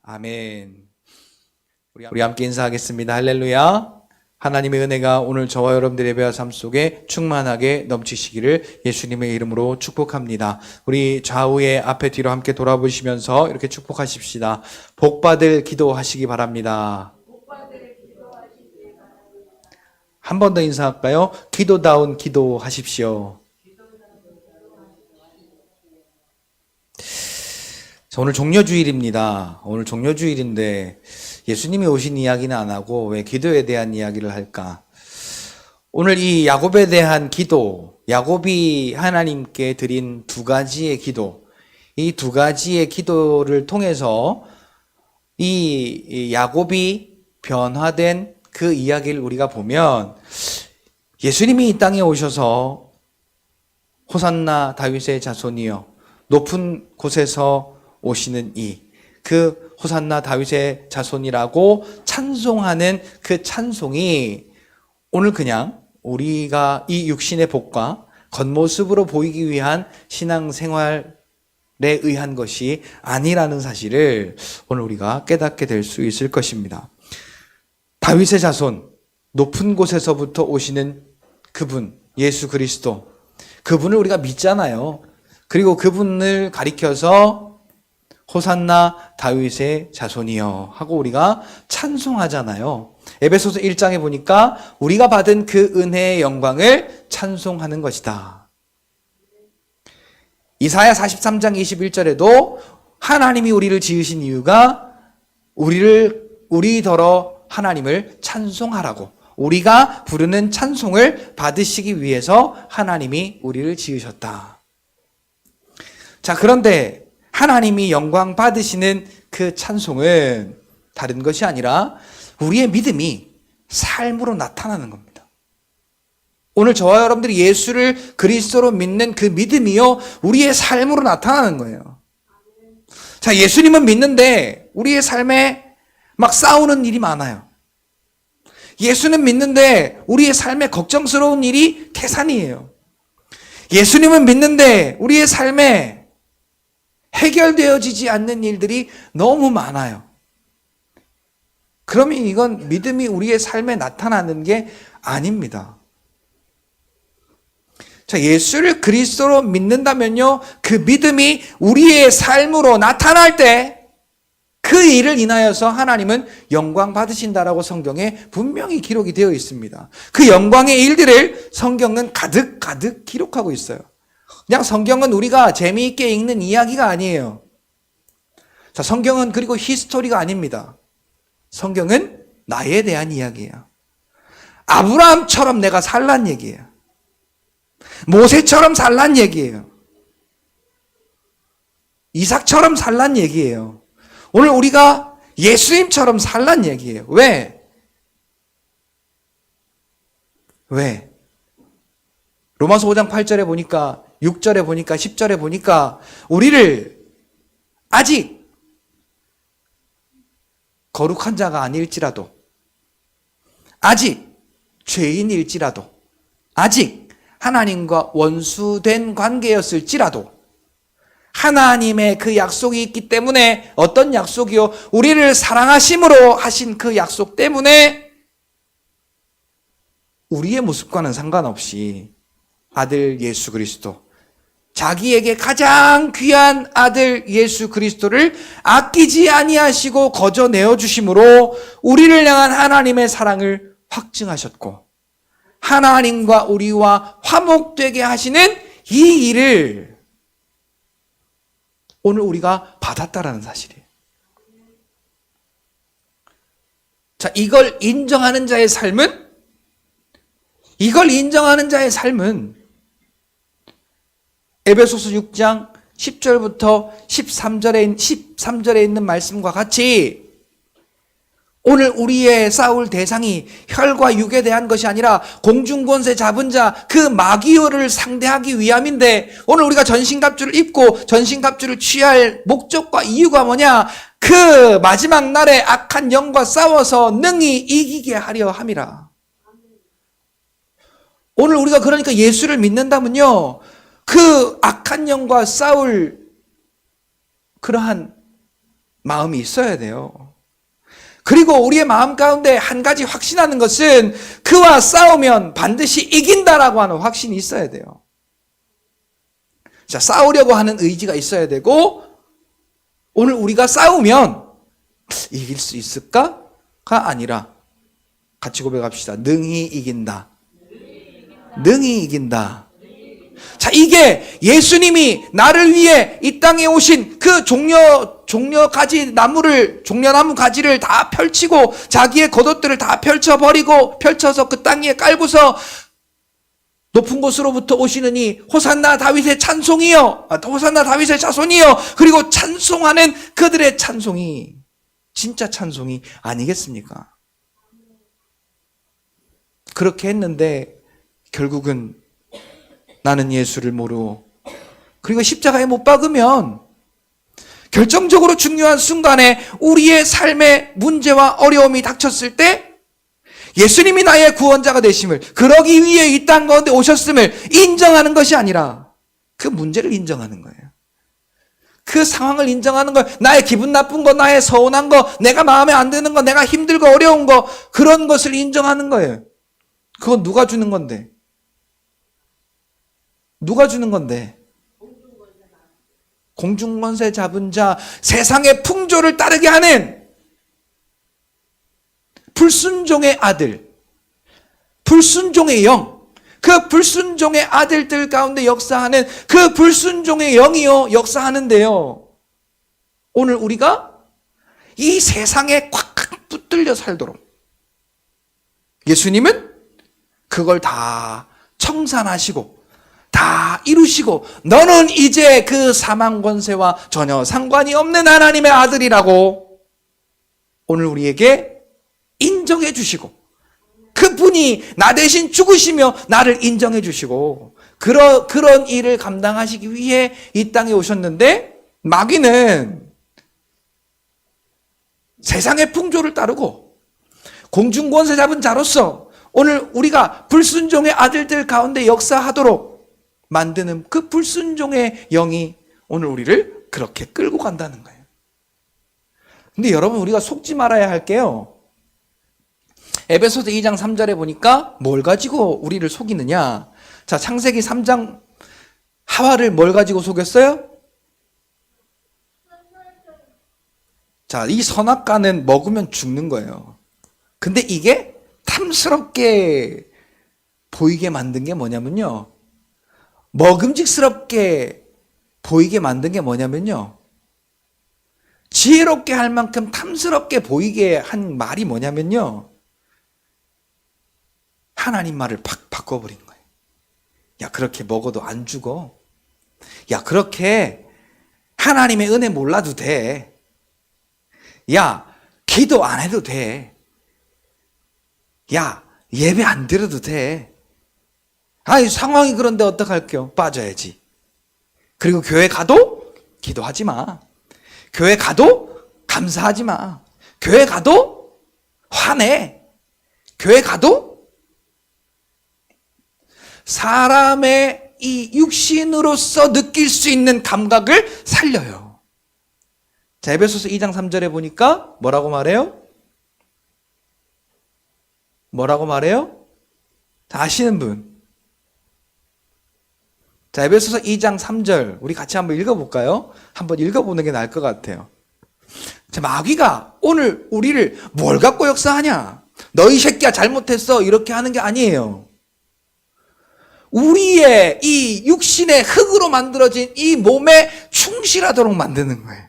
아멘. 우리 함께 인사하겠습니다. 할렐루야. 하나님의 은혜가 오늘 저와 여러분들의 예배와 삶 속에 충만하게 넘치시기를 예수님의 이름으로 축복합니다. 우리 좌우에 앞에 뒤로 함께 돌아보시면서 이렇게 축복하십시다. 복받을 기도하시기 바랍니다. 한 번 더 인사할까요? 기도다운 기도하십시오. 오늘 종려주일입니다. 오늘 종려주일인데 예수님이 오신 이야기는 안 하고 왜 기도에 대한 이야기를 할까? 오늘 이 야곱에 대한 기도, 야곱이 하나님께 드린 두 가지의 기도, 이 두 가지의 기도를 통해서 이 야곱이 변화된 그 이야기를 우리가 보면 예수님이 이 땅에 오셔서 호산나 다윗의 자손이여 높은 곳에서 오시는 그 호산나 다윗의 자손이라고 찬송하는 그 찬송이 오늘 그냥 우리가 이 육신의 복과 겉모습으로 보이기 위한 신앙생활에 의한 것이 아니라는 사실을 오늘 우리가 깨닫게 될 수 있을 것입니다. 다윗의 자손, 높은 곳에서부터 오시는 그분, 예수 그리스도, 그분을 우리가 믿잖아요. 그리고 그분을 가리켜서 호산나 다윗의 자손이여 하고 우리가 찬송하잖아요. 에베소서 1장에 보니까 우리가 받은 그 은혜의 영광을 찬송하는 것이다. 이사야 43장 21절에도 하나님이 우리를 지으신 이유가 우리더러 하나님을 찬송하라고, 우리가 부르는 찬송을 받으시기 위해서 하나님이 우리를 지으셨다. 자, 그런데 하나님이 영광 받으시는 그 찬송은 다른 것이 아니라 우리의 믿음이 삶으로 나타나는 겁니다. 오늘 저와 여러분들이 예수를 그리스도로 믿는 그 믿음이요, 우리의 삶으로 나타나는 거예요. 자, 예수님은 믿는데 우리의 삶에 막 싸우는 일이 많아요. 예수는 믿는데 우리의 삶에 걱정스러운 일이 태산이에요. 예수님은 믿는데 우리의 삶에 해결되어지지 않는 일들이 너무 많아요. 그러면 이건 믿음이 우리의 삶에 나타나는 게 아닙니다. 자, 예수를 그리스도로 믿는다면요, 그 믿음이 우리의 삶으로 나타날 때 그 일을 인하여서 하나님은 영광 받으신다라고 성경에 분명히 기록이 되어 있습니다. 그 영광의 일들을 성경은 가득 기록하고 있어요. 그냥 성경은 우리가 재미있게 읽는 이야기가 아니에요. 자, 성경은 그리고 히스토리가 아닙니다. 성경은 나에 대한 이야기예요. 아브라함처럼 내가 살란 얘기예요. 모세처럼 살란 얘기예요. 이삭처럼 살란 얘기예요. 오늘 우리가 예수님처럼 살란 얘기예요. 왜? 로마서 5장 8절에 보니까, 6절에 보니까, 10절에 보니까 우리를 아직 거룩한 자가 아닐지라도, 아직 죄인일지라도, 아직 하나님과 원수된 관계였을지라도 하나님의 그 약속이 있기 때문에, 어떤 약속이요? 우리를 사랑하심으로 하신 그 약속 때문에 우리의 모습과는 상관없이 아들 예수 그리스도, 자기에게 가장 귀한 아들 예수 그리스도를 아끼지 아니하시고 거저 내어주심으로 우리를 향한 하나님의 사랑을 확증하셨고, 하나님과 우리와 화목되게 하시는 이 일을 오늘 우리가 받았다라는 사실이에요. 자, 이걸 인정하는 자의 삶은 에베소서 6장 10절부터 13절에 있는 말씀과 같이 오늘 우리의 싸울 대상이 혈과 육에 대한 것이 아니라 공중권세 잡은 자, 그 마귀어를 상대하기 위함인데, 오늘 우리가 전신갑주를 입고 전신갑주를 취할 목적과 이유가 뭐냐? 그 마지막 날에 악한 영과 싸워서 능히 이기게 하려 함이라. 오늘 우리가 그러니까 예수를 믿는다면요, 그 악한 영과 싸울 그러한 마음이 있어야 돼요. 그리고 우리의 마음 가운데 한 가지 확신하는 것은 그와 싸우면 반드시 이긴다라고 하는 확신이 있어야 돼요. 자, 싸우려고 하는 의지가 있어야 되고, 오늘 우리가 싸우면 이길 수 있을까가 아니라 같이 고백합시다. 능히 이긴다. 능히 이긴다. 자, 이게 예수님이 나를 위해 이 땅에 오신 그 종려나무 가지를 다 펼치고 자기의 겉옷들을 다 펼쳐서 그 땅 위에 깔고서 높은 곳으로부터 오시느니 호산나 다윗의 찬송이여, 호산나 다윗의 자손이여, 그리고 찬송하는 그들의 찬송이 진짜 찬송이 아니겠습니까? 그렇게 했는데 결국은 나는 예수를 모르고, 그리고 십자가에 못 박으면 결정적으로 중요한 순간에 우리의 삶의 문제와 어려움이 닥쳤을 때 예수님이 나의 구원자가 되심을, 그러기 위해 이 땅 가운데 오셨음을 인정하는 것이 아니라 그 문제를 인정하는 거예요. 그 상황을 인정하는 거예요. 나의 기분 나쁜 거, 나의 서운한 거, 내가 마음에 안 드는 거, 내가 힘들고 어려운 거, 그런 것을 인정하는 거예요. 그건 누가 주는 건데? 누가 주는 건데? 공중권세 잡은 자, 세상의 풍조를 따르게 하는 불순종의 아들, 불순종의 영, 그 불순종의 아들들 가운데 역사하는 그 불순종의 영이요 역사하는데요, 오늘 우리가 이 세상에 꽉 붙들려 살도록 예수님은 그걸 다 청산하시고 다 이루시고, 너는 이제 그 사망 권세와 전혀 상관이 없는 하나님의 아들이라고 오늘 우리에게 인정해 주시고, 그분이 나 대신 죽으시며 나를 인정해 주시고, 그런 일을 감당하시기 위해 이 땅에 오셨는데, 마귀는 세상의 풍조를 따르고 공중권세 잡은 자로서 오늘 우리가 불순종의 아들들 가운데 역사하도록 만드는 그 불순종의 영이 오늘 우리를 그렇게 끌고 간다는 거예요. 근데 여러분, 우리가 속지 말아야 할 게요, 에베소서 2장 3절에 보니까 뭘 가지고 우리를 속이느냐. 자, 창세기 3장 하와를 뭘 가지고 속였어요? 자, 이 선악과는 먹으면 죽는 거예요. 근데 이게 탐스럽게 보이게 만든 게 뭐냐면요, 먹음직스럽게 보이게 만든 게 뭐냐면요, 지혜롭게 할 만큼 탐스럽게 보이게 한 말이 뭐냐면요, 하나님 말을 팍 바꿔버린 거예요. 야, 그렇게 먹어도 안 죽어. 야, 그렇게 하나님의 은혜 몰라도 돼. 야, 기도 안 해도 돼. 야, 예배 안 드려도 돼. 아이, 상황이 그런데 어떡할게요? 빠져야지. 그리고 교회 가도 기도하지 마. 교회 가도 감사하지 마. 교회 가도 화내. 교회 가도 사람의 이 육신으로서 느낄 수 있는 감각을 살려요. 자, 에베소서 2장 3절에 보니까 뭐라고 말해요? 뭐라고 말해요? 다 아시는 분? 자, 에베소서 2장 3절 우리 같이 한번 읽어볼까요? 한번 읽어보는 게 나을 것 같아요. 자, 마귀가 오늘 우리를 뭘 갖고 역사하냐? 너희 새끼야 잘못했어, 이렇게 하는 게 아니에요. 우리의 이 육신의 흙으로 만들어진 이 몸에 충실하도록 만드는 거예요.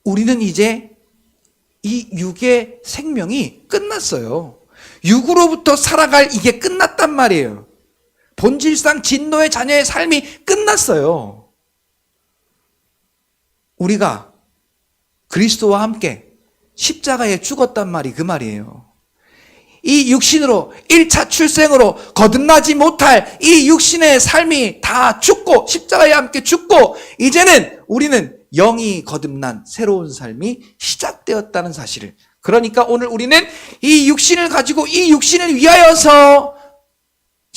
우리는 이제 이 육의 생명이 끝났어요. 육으로부터 살아갈 이게 끝났단 말이에요. 본질상 진노의 자녀의 삶이 끝났어요. 우리가 그리스도와 함께 십자가에 죽었단 말이 그 말이에요. 이 육신으로 1차 출생으로 거듭나지 못할 이 육신의 삶이 다 죽고 십자가에 함께 죽고, 이제는 우리는 영이 거듭난 새로운 삶이 시작되었다는 사실을, 그러니까 오늘 우리는 이 육신을 가지고 이 육신을 위하여서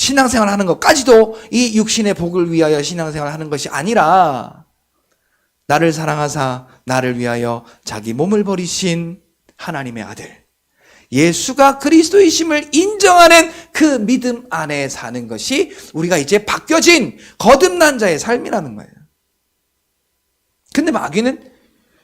신앙생활 하는 것까지도 이 육신의 복을 위하여 신앙생활 하는 것이 아니라 나를 사랑하사 나를 위하여 자기 몸을 버리신 하나님의 아들 예수가 그리스도이심을 인정하는 그 믿음 안에 사는 것이 우리가 이제 바뀌어진 거듭난 자의 삶이라는 거예요. 근데 마귀는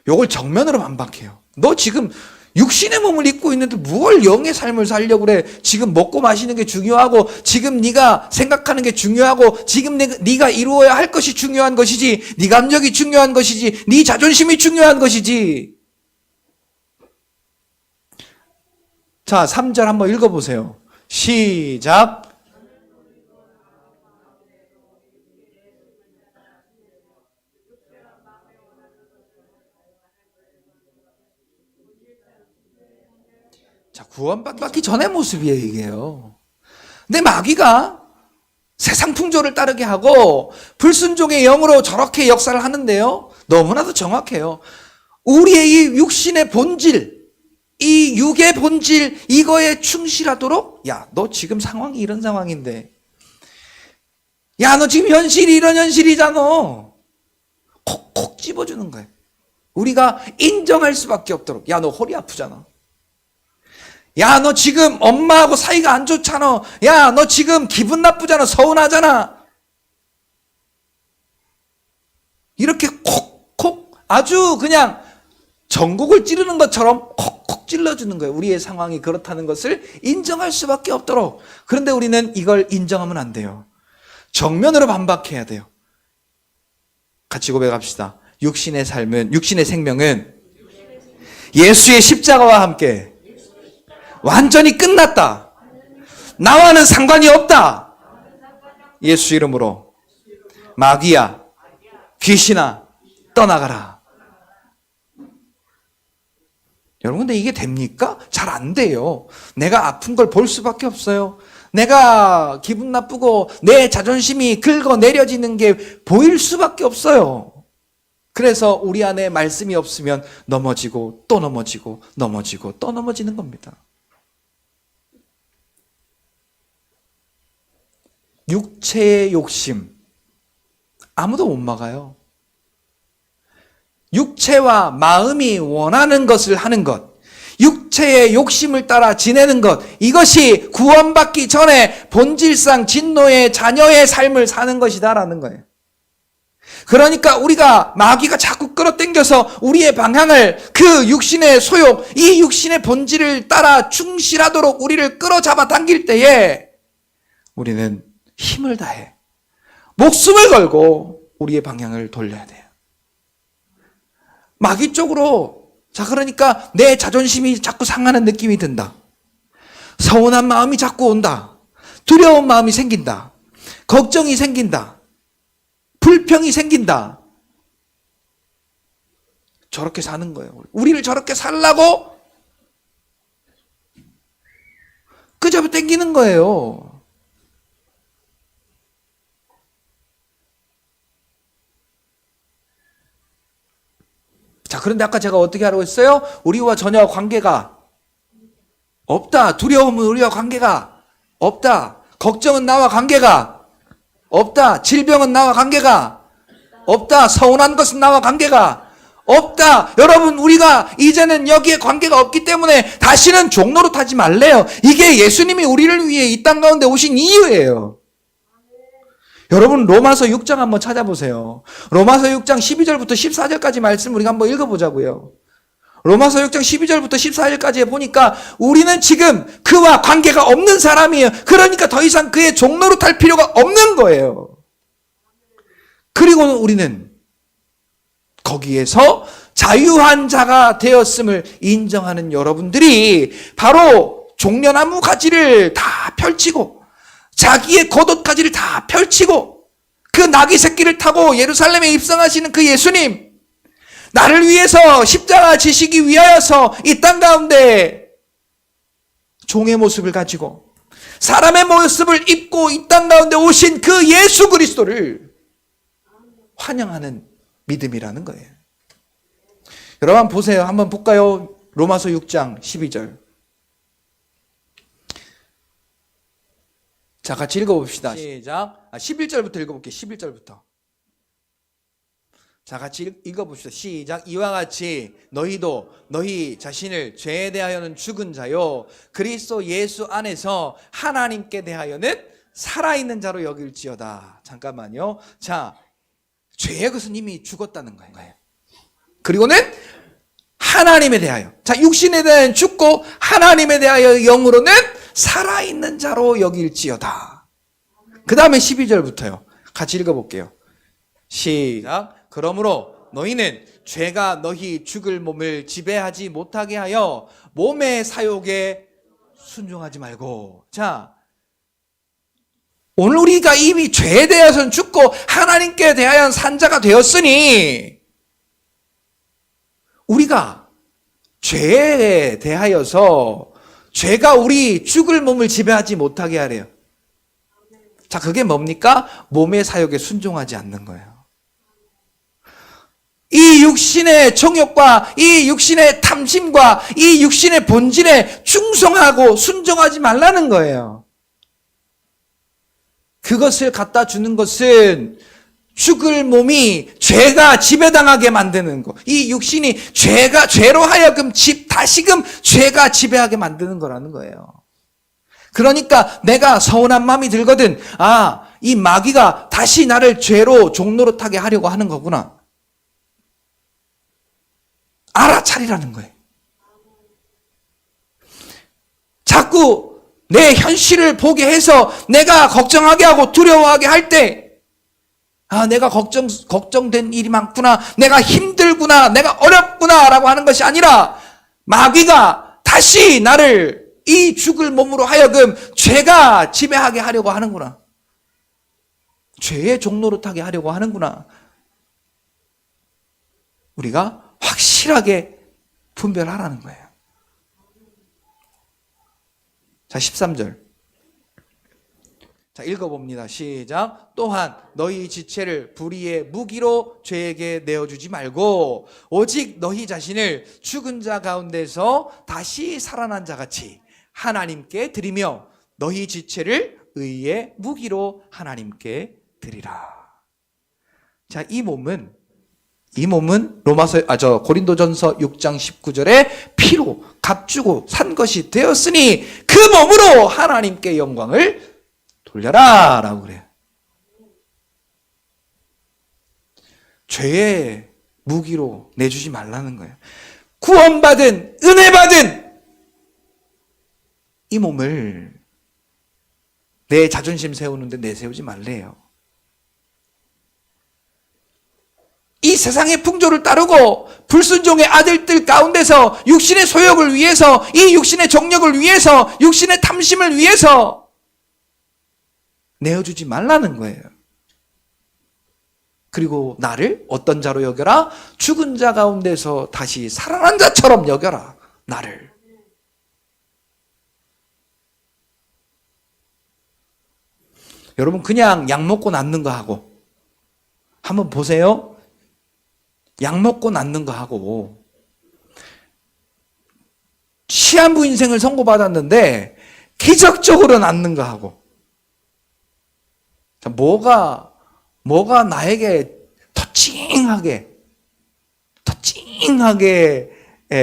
이걸 정면으로 반박해요. 너 지금 육신의 몸을 입고 있는데 뭘 영의 삶을 살려고 그래? 지금 먹고 마시는 게 중요하고 지금 네가 생각하는 게 중요하고 지금 네가 이루어야 할 것이 중요한 것이지, 네 감정이 중요한 것이지, 네 자존심이 중요한 것이지. 자, 3절 한번 읽어보세요. 시작. 자, 구원받기 전의 모습이에요, 이게요. 근데 마귀가 세상 풍조를 따르게 하고 불순종의 영으로 저렇게 역사를 하는데요. 너무나도 정확해요. 우리의 이 육신의 본질, 이 육의 본질, 이거에 충실하도록, 야, 너 지금 상황이 이런 상황인데, 야, 너 지금 현실이 이런 현실이잖아. 콕콕 집어주는 거예요. 우리가 인정할 수밖에 없도록. 야, 너 허리 아프잖아. 야, 너 지금 엄마하고 사이가 안 좋잖아. 야, 너 지금 기분 나쁘잖아. 서운하잖아. 이렇게 콕콕 아주 그냥 전국을 찌르는 것처럼 콕콕 찔러주는 거예요. 우리의 상황이 그렇다는 것을 인정할 수밖에 없도록. 그런데 우리는 이걸 인정하면 안 돼요. 정면으로 반박해야 돼요. 같이 고백합시다. 육신의 삶은, 육신의 생명은 예수의 십자가와 함께 완전히 끝났다. 나와는 상관이 없다. 예수 이름으로 마귀야, 귀신아, 떠나가라. 여러분, 근데 이게 됩니까? 잘 안 돼요. 내가 아픈 걸 볼 수밖에 없어요. 내가 기분 나쁘고 내 자존심이 긁어내려지는 게 보일 수밖에 없어요. 그래서 우리 안에 말씀이 없으면 넘어지고 또 넘어지고 넘어지고 또 넘어지는 겁니다. 육체의 욕심, 아무도 못 막아요. 육체와 마음이 원하는 것을 하는 것, 육체의 욕심을 따라 지내는 것, 이것이 구원받기 전에 본질상 진노의 자녀의 삶을 사는 것이다라는 거예요. 그러니까 우리가 마귀가 자꾸 끌어당겨서 우리의 방향을 그 육신의 소욕, 이 육신의 본질을 따라 충실하도록 우리를 끌어잡아 당길 때에 우리는 힘을 다해 목숨을 걸고 우리의 방향을 돌려야 돼요. 마귀 쪽으로, 자, 그러니까 내 자존심이 자꾸 상하는 느낌이 든다. 서운한 마음이 자꾸 온다. 두려운 마음이 생긴다. 걱정이 생긴다. 불평이 생긴다. 저렇게 사는 거예요. 우리를 저렇게 살라고 끄집어 당기는 거예요. 자, 그런데 아까 제가 어떻게 하라고 했어요? 우리와 전혀 관계가 없다. 두려움은 우리와 관계가 없다. 걱정은 나와 관계가 없다. 질병은 나와 관계가 없다. 서운한 것은 나와 관계가 없다. 여러분, 우리가 이제는 여기에 관계가 없기 때문에 다시는 종노릇 하지 말래요. 이게 예수님이 우리를 위해 이 땅 가운데 오신 이유예요. 여러분, 로마서 6장 한번 찾아보세요. 로마서 6장 12절부터 14절까지 말씀 우리가 한번 읽어보자고요. 로마서 6장 12절부터 14절까지 보니까 우리는 지금 그와 관계가 없는 사람이에요. 그러니까 더 이상 그의 종노릇할 필요가 없는 거예요. 그리고 우리는 거기에서 자유한 자가 되었음을 인정하는 여러분들이 바로 종려나무 가지를 다 펼치고 자기의 겉옷가지를 다 펼치고 그 나귀 새끼를 타고 예루살렘에 입성하시는 그 예수님, 나를 위해서 십자가 지시기 위하여서 이 땅 가운데 종의 모습을 가지고 사람의 모습을 입고 이 땅 가운데 오신 그 예수 그리스도를 환영하는 믿음이라는 거예요. 여러분 한번 보세요. 한번 볼까요? 로마서 6장 12절. 자, 같이 읽어봅시다. 시작. 11절부터 읽어볼게요. 11절부터. 자, 같이 읽어봅시다. 시작. 이와 같이 너희도 너희 자신을 죄에 대하여는 죽은 자요 그리스도 예수 안에서 하나님께 대하여는 살아있는 자로 여길지어다. 잠깐만요. 자, 죄의 것은 이미 죽었다는 거예요. 그리고는 하나님에 대하여, 자, 육신에 대하여 죽고 하나님에 대하여 영으로는 살아있는 자로 여길지어다. 그 다음에 12절부터요. 같이 읽어볼게요. 시작. 그러므로 너희는 죄가 너희 죽을 몸을 지배하지 못하게 하여 몸의 사욕에 순종하지 말고. 자, 오늘 우리가 이미 죄에 대해서는 죽고 하나님께 대하여는 산 자가 되었으니 우리가 죄에 대하여서 죄가 우리 죽을 몸을 지배하지 못하게 하래요. 자, 그게 뭡니까? 몸의 사욕에 순종하지 않는 거예요. 이 육신의 정욕과 이 육신의 탐심과 이 육신의 본질에 충성하고 순종하지 말라는 거예요. 그것을 갖다 주는 것은 죽을 몸이 죄가 지배당하게 만드는 거. 이 육신이 죄로 하여금 다시금 죄가 지배하게 만드는 거라는 거예요. 그러니까 내가 서운한 마음이 들거든. 아, 이 마귀가 다시 나를 죄로 종노릇하게 하려고 하는 거구나. 알아차리라는 거예요. 자꾸 내 현실을 보게 해서 내가 걱정하게 하고 두려워하게 할 때, 아, 내가 걱정된 일이 많구나, 내가 힘들구나, 내가 어렵구나 라고 하는 것이 아니라 마귀가 다시 나를 이 죽을 몸으로 하여금 죄가 지배하게 하려고 하는구나. 죄의 종노릇하게 하려고 하는구나. 우리가 확실하게 분별하라는 거예요. 자, 13절. 자, 읽어봅니다. 시작. 또한 너희 지체를 불의의 무기로 죄에게 내어주지 말고 오직 너희 자신을 죽은 자 가운데서 다시 살아난 자같이 하나님께 드리며 너희 지체를 의의 무기로 하나님께 드리라. 자, 이 몸은 고린도전서 6장 19절에 피로 값주고 산 것이 되었으니 그 몸으로 하나님께 영광을 돌려라 라고 그래요. 죄의 무기로 내주지 말라는 거예요. 구원받은, 은혜받은 이 몸을 내 자존심 세우는데 내세우지 말래요. 이 세상의 풍조를 따르고 불순종의 아들들 가운데서 육신의 소욕을 위해서, 이 육신의 정력을 위해서, 육신의 탐심을 위해서 내어주지 말라는 거예요. 그리고 나를 어떤 자로 여겨라? 죽은 자 가운데서 다시 살아난 자처럼 여겨라. 나를. 여러분, 그냥 약 먹고 낫는 거 하고 한번 보세요. 약 먹고 낫는 거 하고 시한부 인생을 선고받았는데 기적적으로 낫는 거 하고, 자, 뭐가 나에게 터칭하게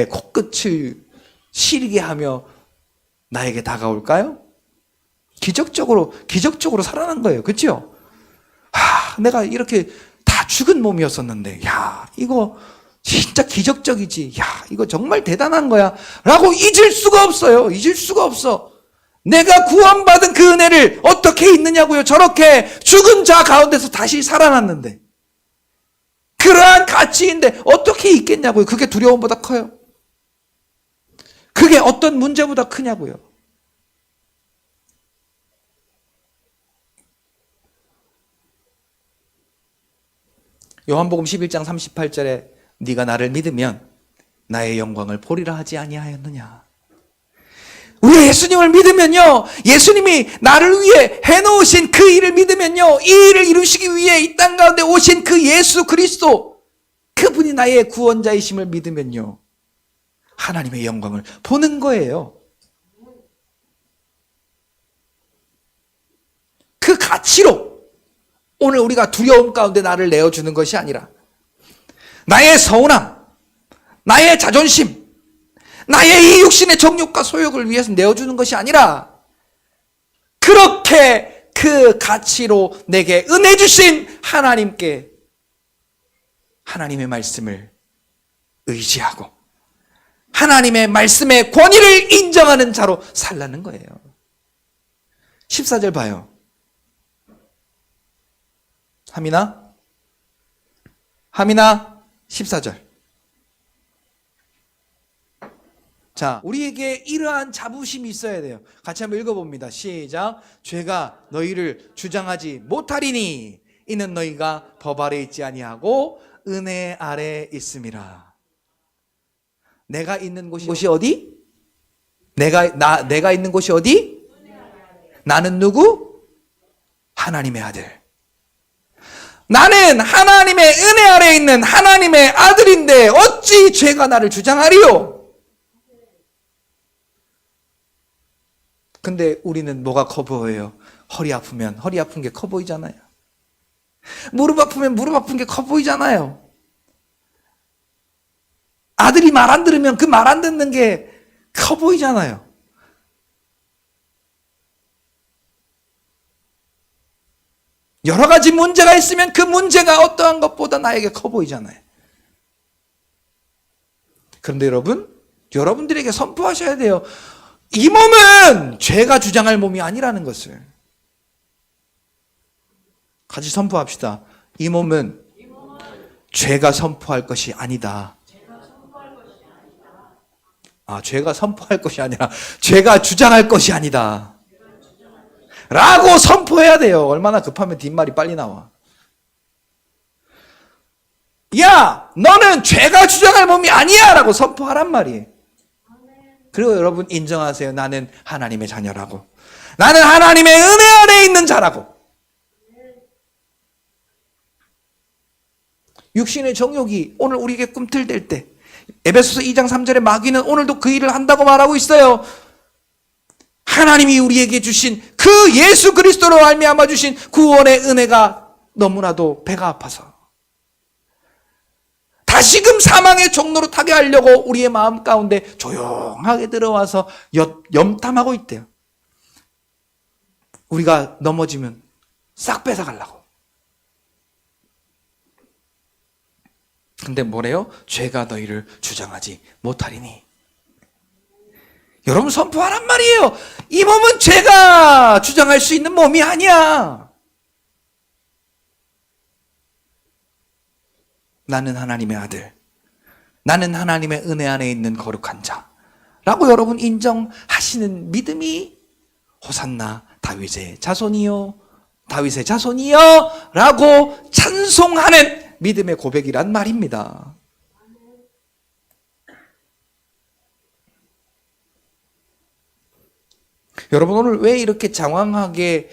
코끝을 시리게 하며 나에게 다가올까요? 기적적으로 살아난 거예요. 그렇죠? 내가 이렇게 다 죽은 몸이었었는데, 야, 이거 진짜 기적적이지. 야, 이거 정말 대단한 거야. 라고 잊을 수가 없어요. 잊을 수가 없어. 내가 구원받은 그 은혜를 어떻게 잊느냐고요. 저렇게 죽은 자 가운데서 다시 살아났는데. 그러한 가치인데 어떻게 잊겠냐고요. 그게 두려움보다 커요. 그게 어떤 문제보다 크냐고요. 요한복음 11장 38절에 네가 나를 믿으면 나의 영광을 보리라 하지 아니하였느냐. 우리 예수님을 믿으면요, 예수님이 나를 위해 해놓으신 그 일을 믿으면요, 이 일을 이루시기 위해 이 땅 가운데 오신 그 예수 그리스도, 그분이 나의 구원자이심을 믿으면요, 하나님의 영광을 보는 거예요. 그 가치로 오늘 우리가 두려움 가운데 나를 내어주는 것이 아니라 나의 서운함, 나의 자존심, 나의 이 육신의 정욕과 소욕을 위해서 내어주는 것이 아니라 그렇게 그 가치로 내게 은혜 주신 하나님께 하나님의 말씀을 의지하고 하나님의 말씀의 권위를 인정하는 자로 살라는 거예요. 14절 봐요. 하민아 14절. 자, 우리에게 이러한 자부심이 있어야 돼요. 같이 한번 읽어봅니다. 시작. 죄가 너희를 주장하지 못하리니 이는 너희가 법 아래 있지 아니하고 은혜 아래 있음이라. 내가 있는 곳이 어디? 내가 있는 곳이 어디? 나는 누구? 하나님의 아들. 나는 하나님의 은혜 아래 있는 하나님의 아들인데 어찌 죄가 나를 주장하리요? 근데 우리는 뭐가 커 보여요? 허리 아프면 허리 아픈 게 커 보이잖아요. 무릎 아프면 무릎 아픈 게 커 보이잖아요. 아들이 말 안 들으면 그 말 안 듣는 게 커 보이잖아요. 여러 가지 문제가 있으면 그 문제가 어떠한 것보다 나에게 커 보이잖아요. 그런데 여러분들에게 선포하셔야 돼요. 이 몸은 죄가 주장할 몸이 아니라는 것을. 같이 선포합시다. 이 몸은 죄가 선포할 것이 아니다. 죄가 선포할 것이 아니라 죄가 주장할 것이 아니다 라고 선포해야 돼요. 얼마나 급하면 뒷말이 빨리 나와. 야, 너는 죄가 주장할 몸이 아니야 라고 선포하란 말이에요. 그리고 여러분 인정하세요. 나는 하나님의 자녀라고. 나는 하나님의 은혜 아래 있는 자라고. 육신의 정욕이 오늘 우리에게 꿈틀댈 때 에베소서 2장 3절에 마귀는 오늘도 그 일을 한다고 말하고 있어요. 하나님이 우리에게 주신 그 예수 그리스도로 말미암아 주신 구원의 은혜가 너무나도 배가 아파서 다시금 사망의 종로로 타게 하려고 우리의 마음 가운데 조용하게 들어와서 염탐하고 있대요. 우리가 넘어지면 싹 뺏어가려고. 근데 뭐래요? 죄가 너희를 주장하지 못하리니. 여러분 선포하란 말이에요. 이 몸은 죄가 주장할 수 있는 몸이 아니야. 나는 하나님의 아들. 나는 하나님의 은혜 안에 있는 거룩한 자. 라고 여러분 인정하시는 믿음이 호산나 다윗의 자손이요. 다윗의 자손이요. 라고 찬송하는 믿음의 고백이란 말입니다. 여러분 오늘 왜 이렇게 장황하게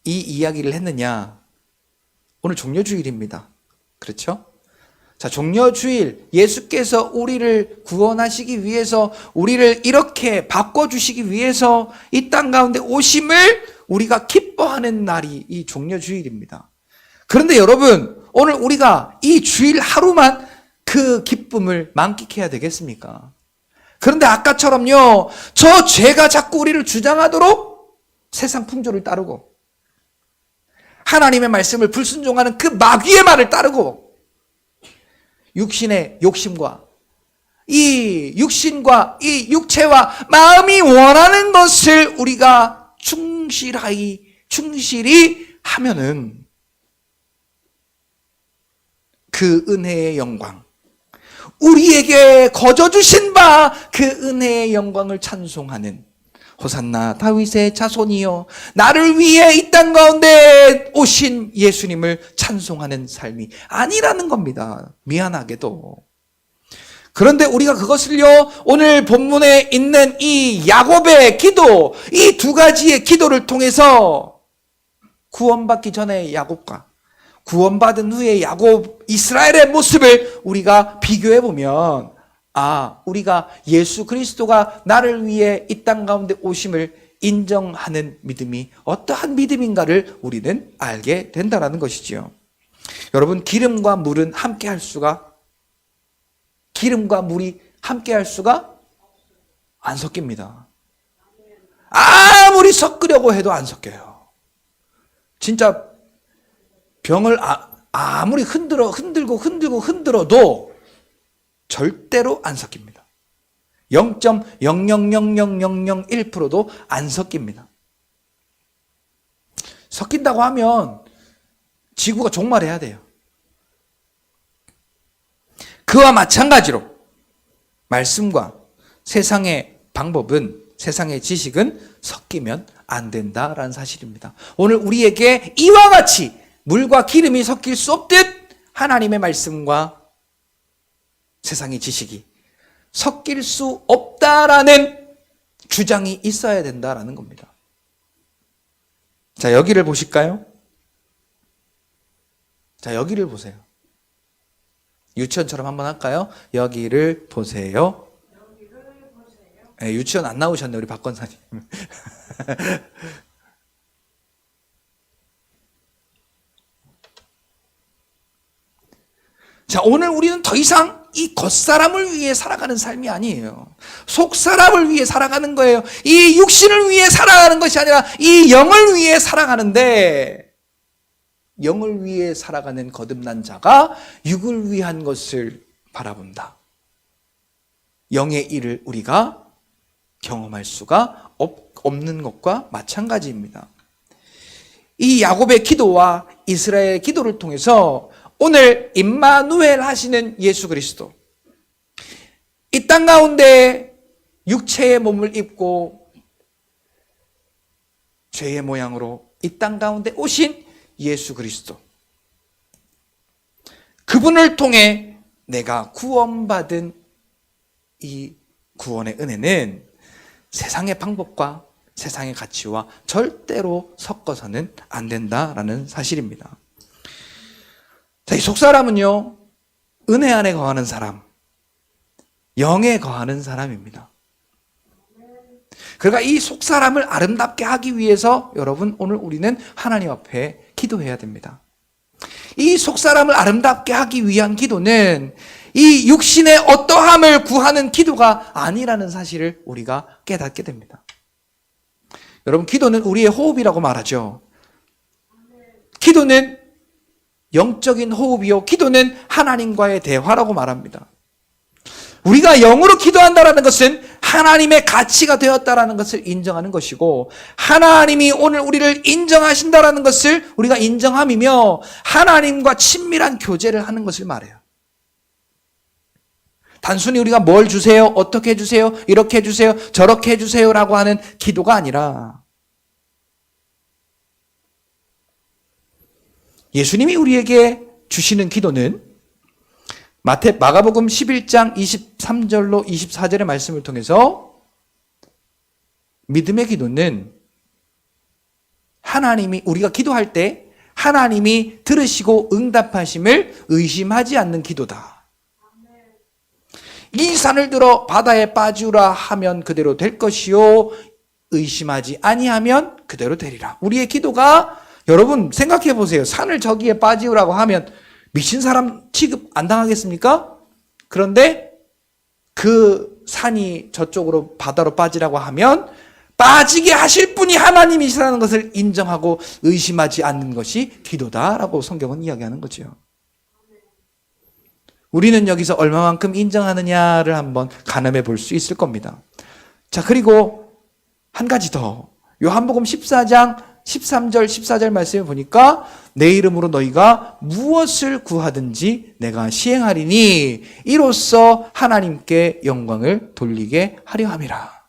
이 이야기를 했느냐? 오늘 종려주일입니다. 그렇죠? 자, 종려주일 예수께서 우리를 구원하시기 위해서 우리를 이렇게 바꿔주시기 위해서 이 땅 가운데 오심을 우리가 기뻐하는 날이 이 종려주일입니다. 그런데 여러분 오늘 우리가 이 주일 하루만 그 기쁨을 만끽해야 되겠습니까? 그런데 아까처럼요, 저 죄가 자꾸 우리를 주장하도록 세상 풍조를 따르고 하나님의 말씀을 불순종하는 그 마귀의 말을 따르고 육신의 욕심과 이 육신과 이 육체와 마음이 원하는 것을 우리가 충실히 하면은 그 은혜의 영광, 우리에게 거저 주신 바 그 은혜의 영광을 찬송하는 호산나 다윗의 자손이요, 나를 위해 이 땅 가운데 오신 예수님을 찬송하는 삶이 아니라는 겁니다. 미안하게도. 그런데 우리가 그것을요, 오늘 본문에 있는 이 야곱의 기도, 이 두 가지의 기도를 통해서 구원받기 전에 야곱과 구원받은 후에 야곱 이스라엘의 모습을 우리가 비교해 보면, 우리가 예수 그리스도가 나를 위해 이 땅 가운데 오심을 인정하는 믿음이 어떠한 믿음인가를 우리는 알게 된다는 것이지요. 여러분, 기름과 물이 함께 할 수가 안 섞입니다. 아무리 섞으려고 해도 안 섞여요. 진짜 병을 아무리 흔들어도 절대로 안 섞입니다. 0.0000001%도 안 섞입니다. 섞인다고 하면 지구가 종말해야 돼요. 그와 마찬가지로 말씀과 세상의 방법은, 세상의 지식은 섞이면 안 된다라는 사실입니다. 오늘 우리에게 이와 같이 물과 기름이 섞일 수 없듯 하나님의 말씀과 세상의 지식이 섞일 수 없다라는 주장이 있어야 된다라는 겁니다. 자, 여기를 보실까요? 자, 여기를 보세요. 유치원처럼 한번 할까요? 여기를 보세요. 네, 유치원 안 나오셨네, 우리 박 권사님. 자, 오늘 우리는 더 이상 이 겉사람을 위해 살아가는 삶이 아니에요. 속사람을 위해 살아가는 거예요. 이 육신을 위해 살아가는 것이 아니라 이 영을 위해 살아가는데, 영을 위해 살아가는 거듭난 자가 육을 위한 것을 바라본다. 영의 일을 우리가 경험할 수가 없는 것과 마찬가지입니다. 이 야곱의 기도와 이스라엘의 기도를 통해서 오늘 임마누엘 하시는 예수 그리스도, 이 땅 가운데 육체의 몸을 입고 죄의 모양으로 이 땅 가운데 오신 예수 그리스도, 그분을 통해 내가 구원받은 이 구원의 은혜는 세상의 방법과 세상의 가치와 절대로 섞어서는 안 된다라는 사실입니다. 자, 이 속사람은요, 은혜 안에 거하는 사람, 영에 거하는 사람입니다. 그러니까 이 속사람을 아름답게 하기 위해서 여러분, 오늘 우리는 하나님 앞에 기도해야 됩니다. 이 속사람을 아름답게 하기 위한 기도는 이 육신의 어떠함을 구하는 기도가 아니라는 사실을 우리가 깨닫게 됩니다. 여러분, 기도는 우리의 호흡이라고 말하죠. 기도는 영적인 호흡이요, 기도는 하나님과의 대화라고 말합니다. 우리가 영으로 기도한다는 것은 하나님의 가치가 되었다는 것을 인정하는 것이고, 하나님이 오늘 우리를 인정하신다는 것을 우리가 인정함이며 하나님과 친밀한 교제를 하는 것을 말해요. 단순히 우리가 뭘 주세요, 어떻게 해주세요, 이렇게 해주세요, 저렇게 해주세요라고 하는 기도가 아니라, 예수님이 우리에게 주시는 기도는 마가복음 11장 23절로 24절의 말씀을 통해서, 믿음의 기도는 하나님이, 우리가 기도할 때 하나님이 들으시고 응답하심을 의심하지 않는 기도다. 이 산을 들어 바다에 빠지우라 하면 그대로 될 것이요, 의심하지 아니하면 그대로 되리라. 우리의 기도가, 여러분 생각해 보세요. 산을 저기에 빠지우라고 하면 미친 사람 취급 안 당하겠습니까? 그런데 그 산이 저쪽으로 바다로 빠지라고 하면 빠지게 하실 분이 하나님이시라는 것을 인정하고 의심하지 않는 것이 기도다라고 성경은 이야기하는 거죠. 우리는 여기서 얼마만큼 인정하느냐를 한번 가늠해 볼 수 있을 겁니다. 자, 그리고 한 가지 더. 요한복음 14장 13절 14절 말씀을 보니까, 내 이름으로 너희가 무엇을 구하든지 내가 시행하리니 이로써 하나님께 영광을 돌리게 하려 함이라.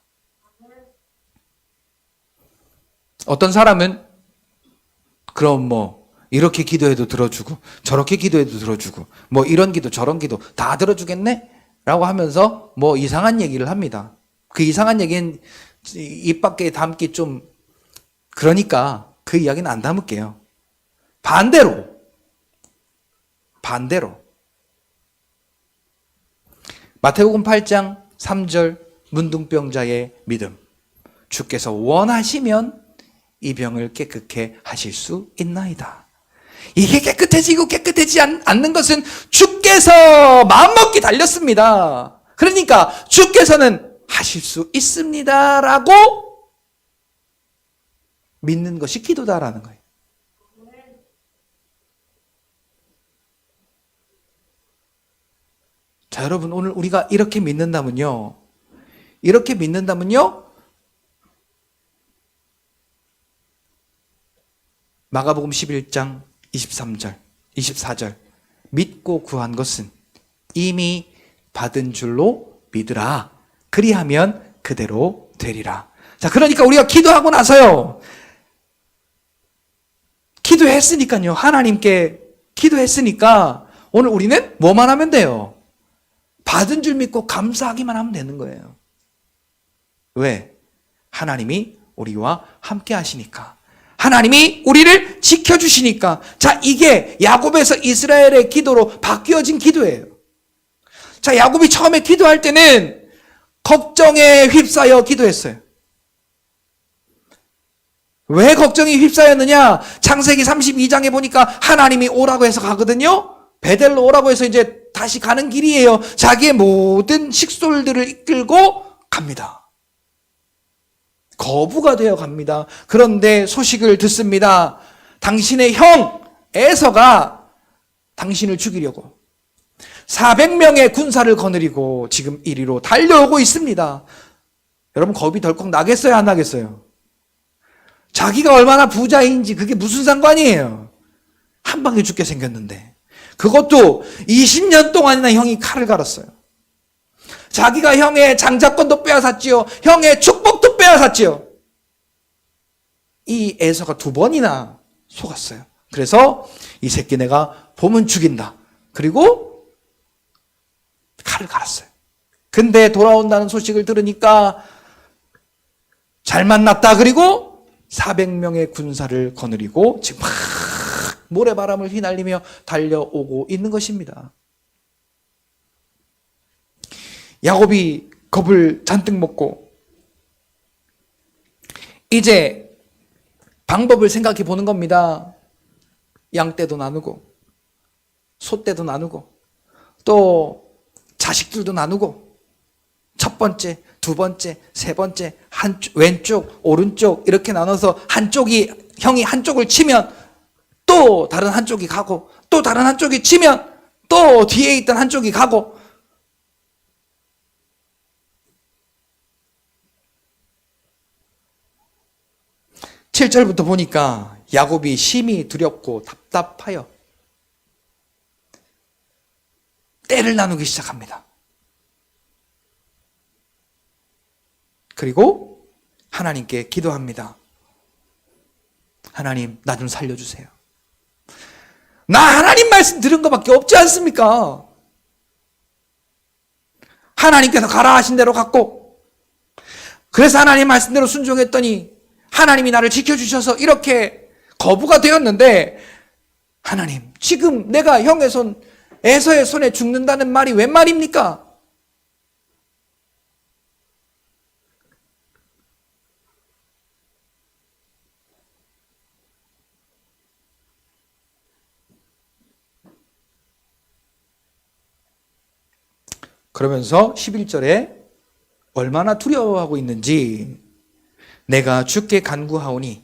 어떤 사람은 그럼 이렇게 기도해도 들어주고 저렇게 기도해도 들어주고 이런 기도 저런 기도 다 들어주겠네? 라고 하면서 이상한 얘기를 합니다. 그 이상한 얘기는 입 밖에 담기 좀 그러니까 그 이야기는 안 담을게요. 반대로 마태복음 8장 3절 문둥병자의 믿음, 주께서 원하시면 이 병을 깨끗게 하실 수 있나이다. 이게 깨끗해지고 깨끗해지지 않는 것은 주께서 마음먹기 달렸습니다. 그러니까 주께서는 하실 수 있습니다라고 믿는 것이 기도다라는 거예요. 자, 여러분, 오늘 우리가 이렇게 믿는다면요. 마가복음 11장 23절, 24절. 믿고 구한 것은 이미 받은 줄로 믿으라. 그리하면 그대로 되리라. 자, 그러니까 우리가 기도하고 나서요. 기도했으니까요. 하나님께 기도했으니까 오늘 우리는 뭐만 하면 돼요? 받은 줄 믿고 감사하기만 하면 되는 거예요. 왜? 하나님이 우리와 함께 하시니까. 하나님이 우리를 지켜주시니까. 자, 이게 야곱에서 이스라엘의 기도로 바뀌어진 기도예요. 자, 야곱이 처음에 기도할 때는 걱정에 휩싸여 기도했어요. 왜 걱정이 휩싸였느냐? 창세기 32장에 보니까 하나님이 오라고 해서 가거든요. 베델로 오라고 해서 이제 다시 가는 길이에요. 자기의 모든 식솔들을 이끌고 갑니다. 거부가 되어 갑니다. 그런데 소식을 듣습니다. 당신의 형 에서가 당신을 죽이려고 400명의 군사를 거느리고 지금 이리로 달려오고 있습니다. 여러분, 겁이 덜컥 나겠어요, 안 나겠어요? 자기가 얼마나 부자인지 그게 무슨 상관이에요? 한 방에 죽게 생겼는데. 그것도 20년 동안이나 형이 칼을 갈았어요. 자기가 형의 장자권도 빼앗았지요. 형의 축복도 빼앗았지요. 이 에서가 2번이나 속았어요. 그래서 이 새끼 내가 보면 죽인다. 그리고 칼을 갈았어요. 근데 돌아온다는 소식을 들으니까 잘 만났다. 그리고 400명의 군사를 거느리고 지금 막 모래바람을 휘날리며 달려오고 있는 것입니다. 야곱이 겁을 잔뜩 먹고 이제 방법을 생각해 보는 겁니다. 양떼도 나누고 소떼도 나누고 또 자식들도 나누고 첫 번째, 두 번째, 세 번째, 왼쪽, 오른쪽 이렇게 나눠서 형이 한쪽을 치면 또 다른 한쪽이 가고 또 다른 한쪽이 치면 또 뒤에 있던 한쪽이 가고. (7절부터) 보니까 야곱이 심히 두렵고 답답하여 떼를 나누기 시작합니다. 그리고 하나님께 기도합니다. 하나님, 나 좀 살려주세요. 나 하나님 말씀 들은 것밖에 없지 않습니까? 하나님께서 가라 하신 대로 갔고, 그래서 하나님 말씀대로 순종했더니 하나님이 나를 지켜주셔서 이렇게 거부가 되었는데, 하나님, 지금 내가 형의 손, 에서의 손에 죽는다는 말이 웬 말입니까? 그러면서 11절에 얼마나 두려워하고 있는지, 내가 주께 간구하오니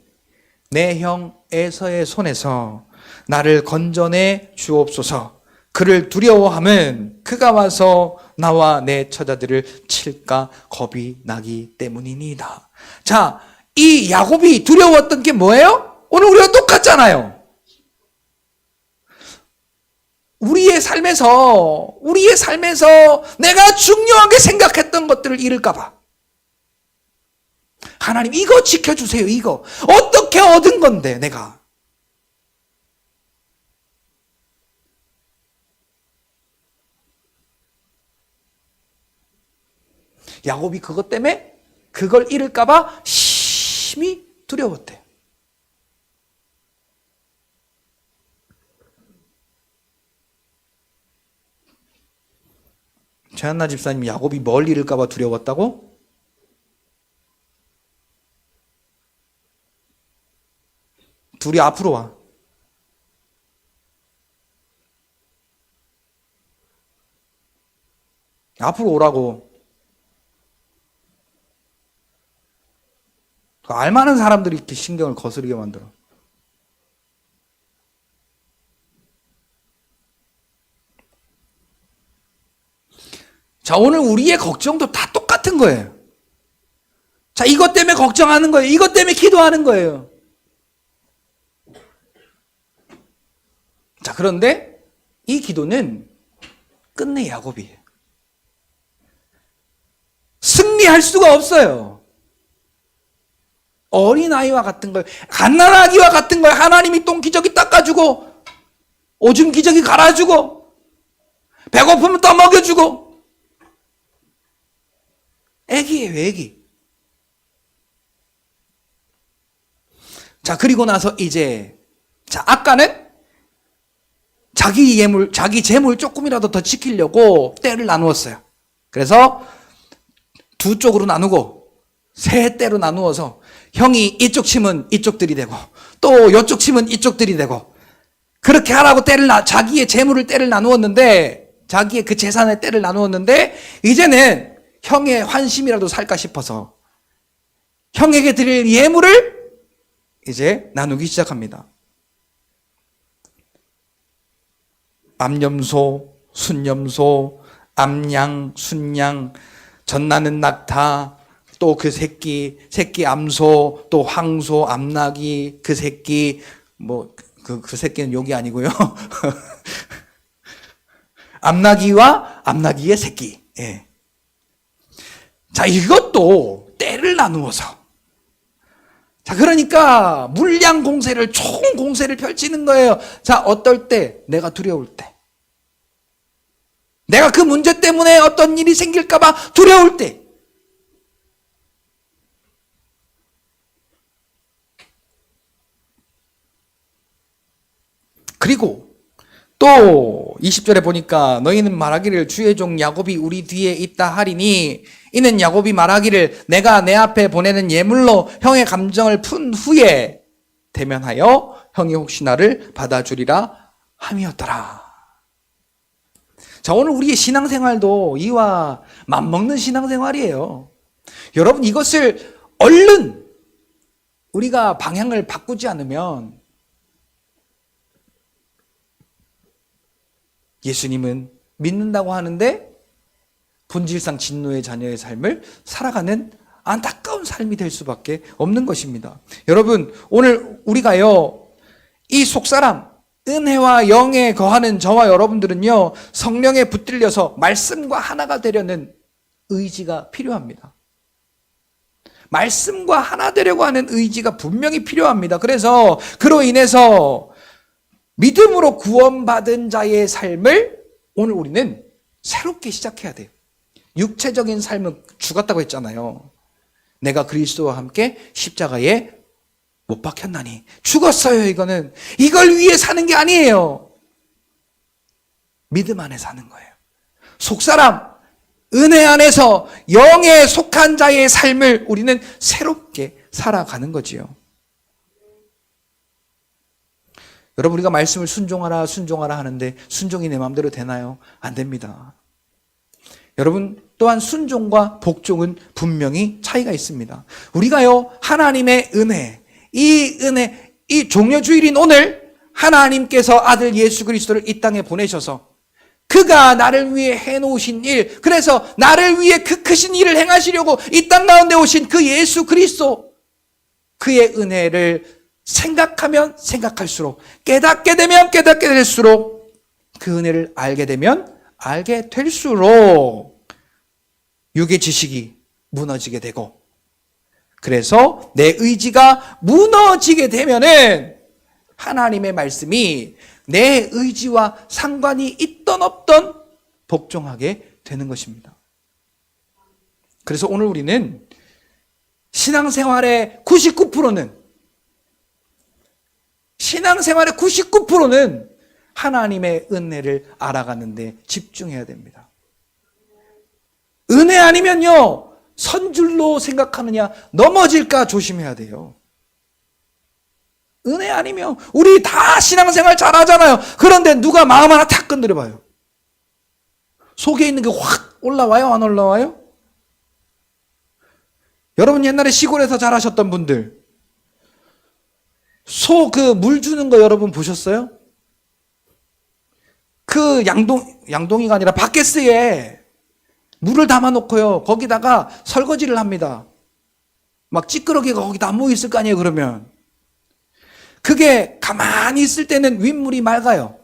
내 형 에서의 손에서 나를 건져내 주옵소서. 그를 두려워함은 그가 와서 나와 내 처자들을 칠까 겁이 나기 때문이니이다. 자, 이 야곱이 두려웠던 게 뭐예요? 오늘 우리가 똑같잖아요. 우리의 삶에서 내가 중요하게 생각했던 것들을 잃을까 봐. 하나님, 이거 지켜주세요. 이거 어떻게 얻은 건데 내가. 야곱이 그것 때문에 그걸 잃을까 봐 심히 두려웠대요. 최한나 집사님, 야곱이 뭘 잃을까 봐 두려웠다고? 둘이 앞으로 와. 앞으로 오라고. 알만한 사람들이 이렇게 신경을 거스르게 만들어. 자, 오늘 우리의 걱정도 다 똑같은 거예요. 자, 이것 때문에 걱정하는 거예요. 이것 때문에 기도하는 거예요. 자, 그런데 이 기도는 끝내 야곱이에요. 승리할 수가 없어요. 어린아이와 같은 거예요. 갓난아기와 같은 거예요. 하나님이 똥 기저귀 닦아주고 오줌 기저귀 갈아주고 배고프면 떠먹여주고. 애기예요, 애기. 자, 그리고 나서 이제, 자, 아까는 자기 재물 조금이라도 더 지키려고 떼를 나누었어요. 그래서 두 쪽으로 나누고 세 떼로 나누어서 형이 이쪽 치면 이쪽들이 되고 또 이쪽 치면 이쪽들이 되고 그렇게 하라고 자기의 재물을 떼를 나누었는데, 자기의 그 재산의 떼를 나누었는데, 이제는 형의 환심이라도 살까 싶어서 형에게 드릴 예물을 이제 나누기 시작합니다. 암염소, 순염소, 암양, 순양, 젖나는 낙타, 또 그 새끼 암소, 또 황소, 암나기, 그 새끼, 그 새끼는 욕이 아니고요. 암나기와 암나기의 새끼. 예. 자, 이것도 떼를 나누어서. 자, 그러니까 물량 공세를, 총 공세를 펼치는 거예요. 자, 어떨 때? 내가 두려울 때. 내가 그 문제 때문에 어떤 일이 생길까봐 두려울 때. 그리고 또 20절에 보니까 너희는 말하기를 주의 종 야곱이 우리 뒤에 있다 하리니 이는 야곱이 말하기를 내가 내 앞에 보내는 예물로 형의 감정을 푼 후에 대면하여 형이 혹시 나를 받아주리라 함이었더라. 자, 오늘 우리의 신앙생활도 이와 맞먹는 신앙생활이에요. 여러분, 이것을 얼른 우리가 방향을 바꾸지 않으면 예수님은 믿는다고 하는데 본질상 진노의 자녀의 삶을 살아가는 안타까운 삶이 될 수밖에 없는 것입니다. 여러분, 오늘 우리가요, 이 속사람, 은혜와 영에 거하는 저와 여러분들은요, 성령에 붙들려서 말씀과 하나가 되려는 의지가 필요합니다. 말씀과 하나 되려고 하는 의지가 분명히 필요합니다. 그래서 그로 인해서 믿음으로 구원받은 자의 삶을 오늘 우리는 새롭게 시작해야 돼요. 육체적인 삶은 죽었다고 했잖아요. 내가 그리스도와 함께 십자가에 못 박혔나니 죽었어요. 이걸 위해 사는 게 아니에요. 믿음 안에 사는 거예요. 속사람, 은혜 안에서 영에 속한 자의 삶을 우리는 새롭게 살아가는 거지요. 여러분, 우리가 말씀을 순종하라 하는데 순종이 내 마음대로 되나요? 안 됩니다. 여러분, 또한 순종과 복종은 분명히 차이가 있습니다. 우리가요, 하나님의 은혜, 이 종려주일인 오늘 하나님께서 아들 예수 그리스도를 이 땅에 보내셔서 그가 나를 위해 해놓으신 일, 그래서 나를 위해 그 크신 일을 행하시려고 이 땅 가운데 오신 그 예수 그리스도, 그의 은혜를 생각하면 생각할수록, 깨닫게 되면 깨닫게 될수록, 그 은혜를 알게 되면 알게 될수록 육의 지식이 무너지게 되고, 그래서 내 의지가 무너지게 되면은 하나님의 말씀이 내 의지와 상관이 있던 없던 복종하게 되는 것입니다. 그래서 오늘 우리는 신앙생활의 99%는 하나님의 은혜를 알아가는 데 집중해야 됩니다. 은혜 아니면요, 선줄로 생각하느냐, 넘어질까 조심해야 돼요. 은혜 아니면 우리 다 신앙생활 잘하잖아요. 그런데 누가 마음 하나 탁 건드려 봐요. 속에 있는 게 확 올라와요? 안 올라와요? 여러분 옛날에 시골에서 자라셨던 분들, 소 그 물 주는 거 여러분 보셨어요? 그 양동이가 아니라 바켓스에 물을 담아놓고요. 거기다가 설거지를 합니다. 막 찌끄러기가 거기다 안 모여 있을 거 아니에요, 그러면. 그게 가만히 있을 때는 윗물이 맑아요.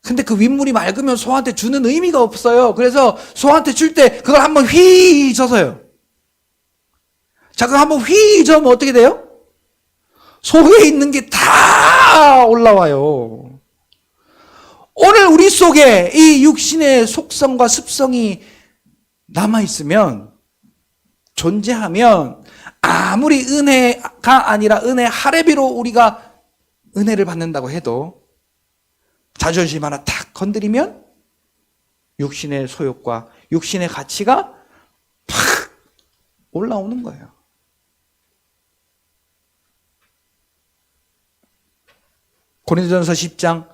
근데 그 윗물이 맑으면 소한테 주는 의미가 없어요. 그래서 소한테 줄 때 그걸 한번 휘 져서요. 자, 그럼 한번 휘 저으면 어떻게 돼요? 속에 있는 게 다 올라와요. 오늘 우리 속에 이 육신의 속성과 습성이 남아있으면, 존재하면, 아무리 은혜가 아니라 은혜 하레비로 우리가 은혜를 받는다고 해도 자존심 하나 탁 건드리면 육신의 소욕과 육신의 가치가 팍 올라오는 거예요. 고린도전서 10장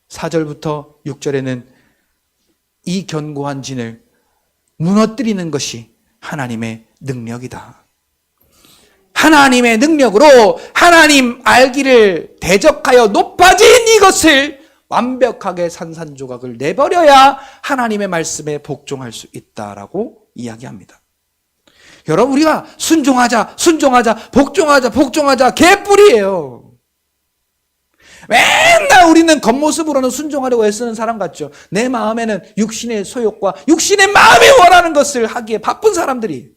4절부터 6절에는 이 견고한 진을 무너뜨리는 것이 하나님의 능력이다. 하나님의 능력으로 하나님 알기를 대적하여 높아진 이것을 완벽하게 산산조각을 내버려야 하나님의 말씀에 복종할 수 있다라고 이야기합니다. 여러분, 우리가 순종하자, 복종하자 개뿔이에요. 맨날 우리는 겉모습으로는 순종하려고 애쓰는 사람 같죠. 내 마음에는 육신의 소욕과 육신의 마음이 원하는 것을 하기에 바쁜 사람들이,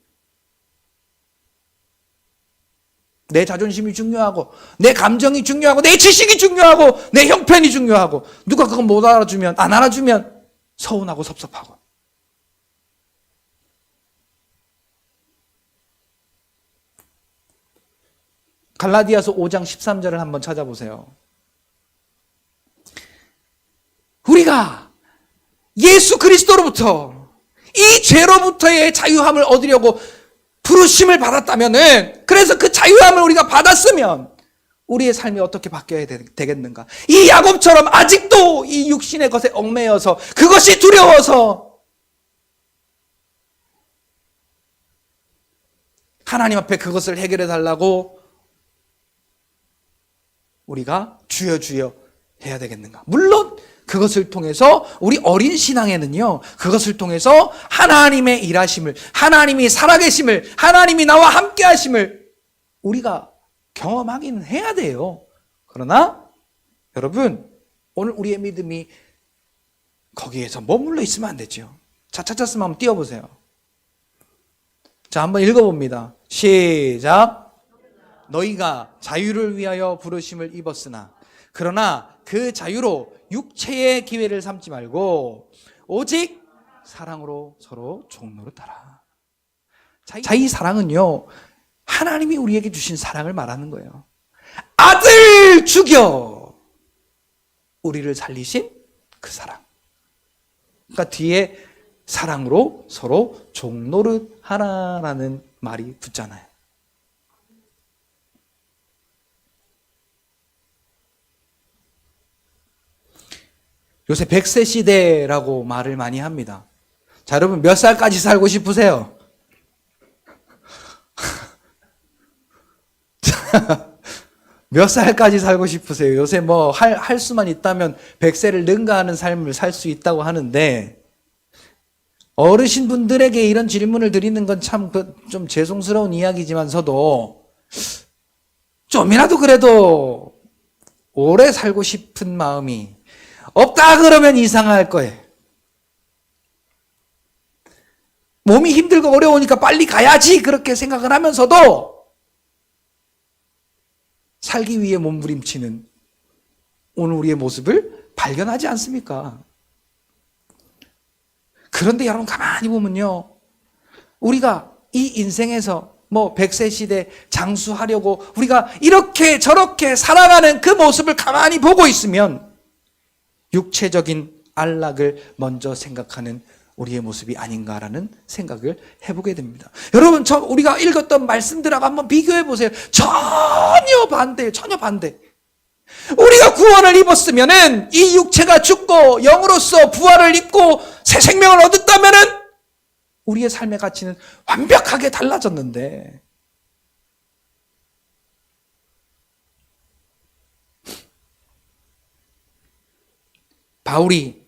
내 자존심이 중요하고 내 감정이 중요하고 내 지식이 중요하고 내 형편이 중요하고, 누가 그거 못 알아주면, 안 알아주면 서운하고 섭섭하고. 갈라디아서 5장 13절을 한번 찾아보세요. 우리가 예수 그리스도로부터 이 죄로부터의 자유함을 얻으려고 부르심을 받았다면은, 그래서 그 자유함을 우리가 받았으면 우리의 삶이 어떻게 바뀌어야 되겠는가? 이 야곱처럼 아직도 이 육신의 것에 얽매여서 그것이 두려워서 하나님 앞에 그것을 해결해 달라고 우리가 주여 주여 해야 되겠는가? 물론 그것을 통해서 우리 어린 신앙에는요, 그것을 통해서 하나님의 일하심을, 하나님이 살아계심을, 하나님이 나와 함께 하심을 우리가 경험하기는 해야 돼요. 그러나 여러분, 오늘 우리의 믿음이 거기에서 머물러 있으면 안 되죠. 자, 찾았으면 한번 띄워보세요. 자, 한번 읽어봅니다. 시작. 너희가 자유를 위하여 부르심을 입었으나 그러나 그 자유로 육체의 기회를 삼지 말고 오직 사랑으로 서로 종노릇하라. 자, 이 사랑은요, 하나님이 우리에게 주신 사랑을 말하는 거예요. 아들 죽여 우리를 살리신 그 사랑. 그러니까 뒤에 사랑으로 서로 종노릇하라라는 말이 붙잖아요. 요새 100세 시대라고 말을 많이 합니다. 자, 여러분 몇 살까지 살고 싶으세요? 몇 살까지 살고 싶으세요? 요새 뭐 할 수만 있다면 100세를 능가하는 삶을 살 수 있다고 하는데, 어르신분들에게 이런 질문을 드리는 건 참 좀 죄송스러운 이야기지만서도 좀이라도 그래도 오래 살고 싶은 마음이 없다 그러면 이상할 거예요. 몸이 힘들고 어려우니까 빨리 가야지 그렇게 생각을 하면서도 살기 위해 몸부림치는 오늘 우리의 모습을 발견하지 않습니까? 그런데 여러분 가만히 보면요, 우리가 이 인생에서 뭐 100세 시대 장수하려고 우리가 이렇게 저렇게 살아가는 그 모습을 가만히 보고 있으면 육체적인 안락을 먼저 생각하는 우리의 모습이 아닌가라는 생각을 해보게 됩니다. 여러분, 우리가 읽었던 말씀들하고 한번 비교해 보세요. 전혀 반대예요. 전혀 반대. 우리가 구원을 입었으면은 이 육체가 죽고 영으로서 부활을 입고 새 생명을 얻었다면은 우리의 삶의 가치는 완벽하게 달라졌는데, 바울이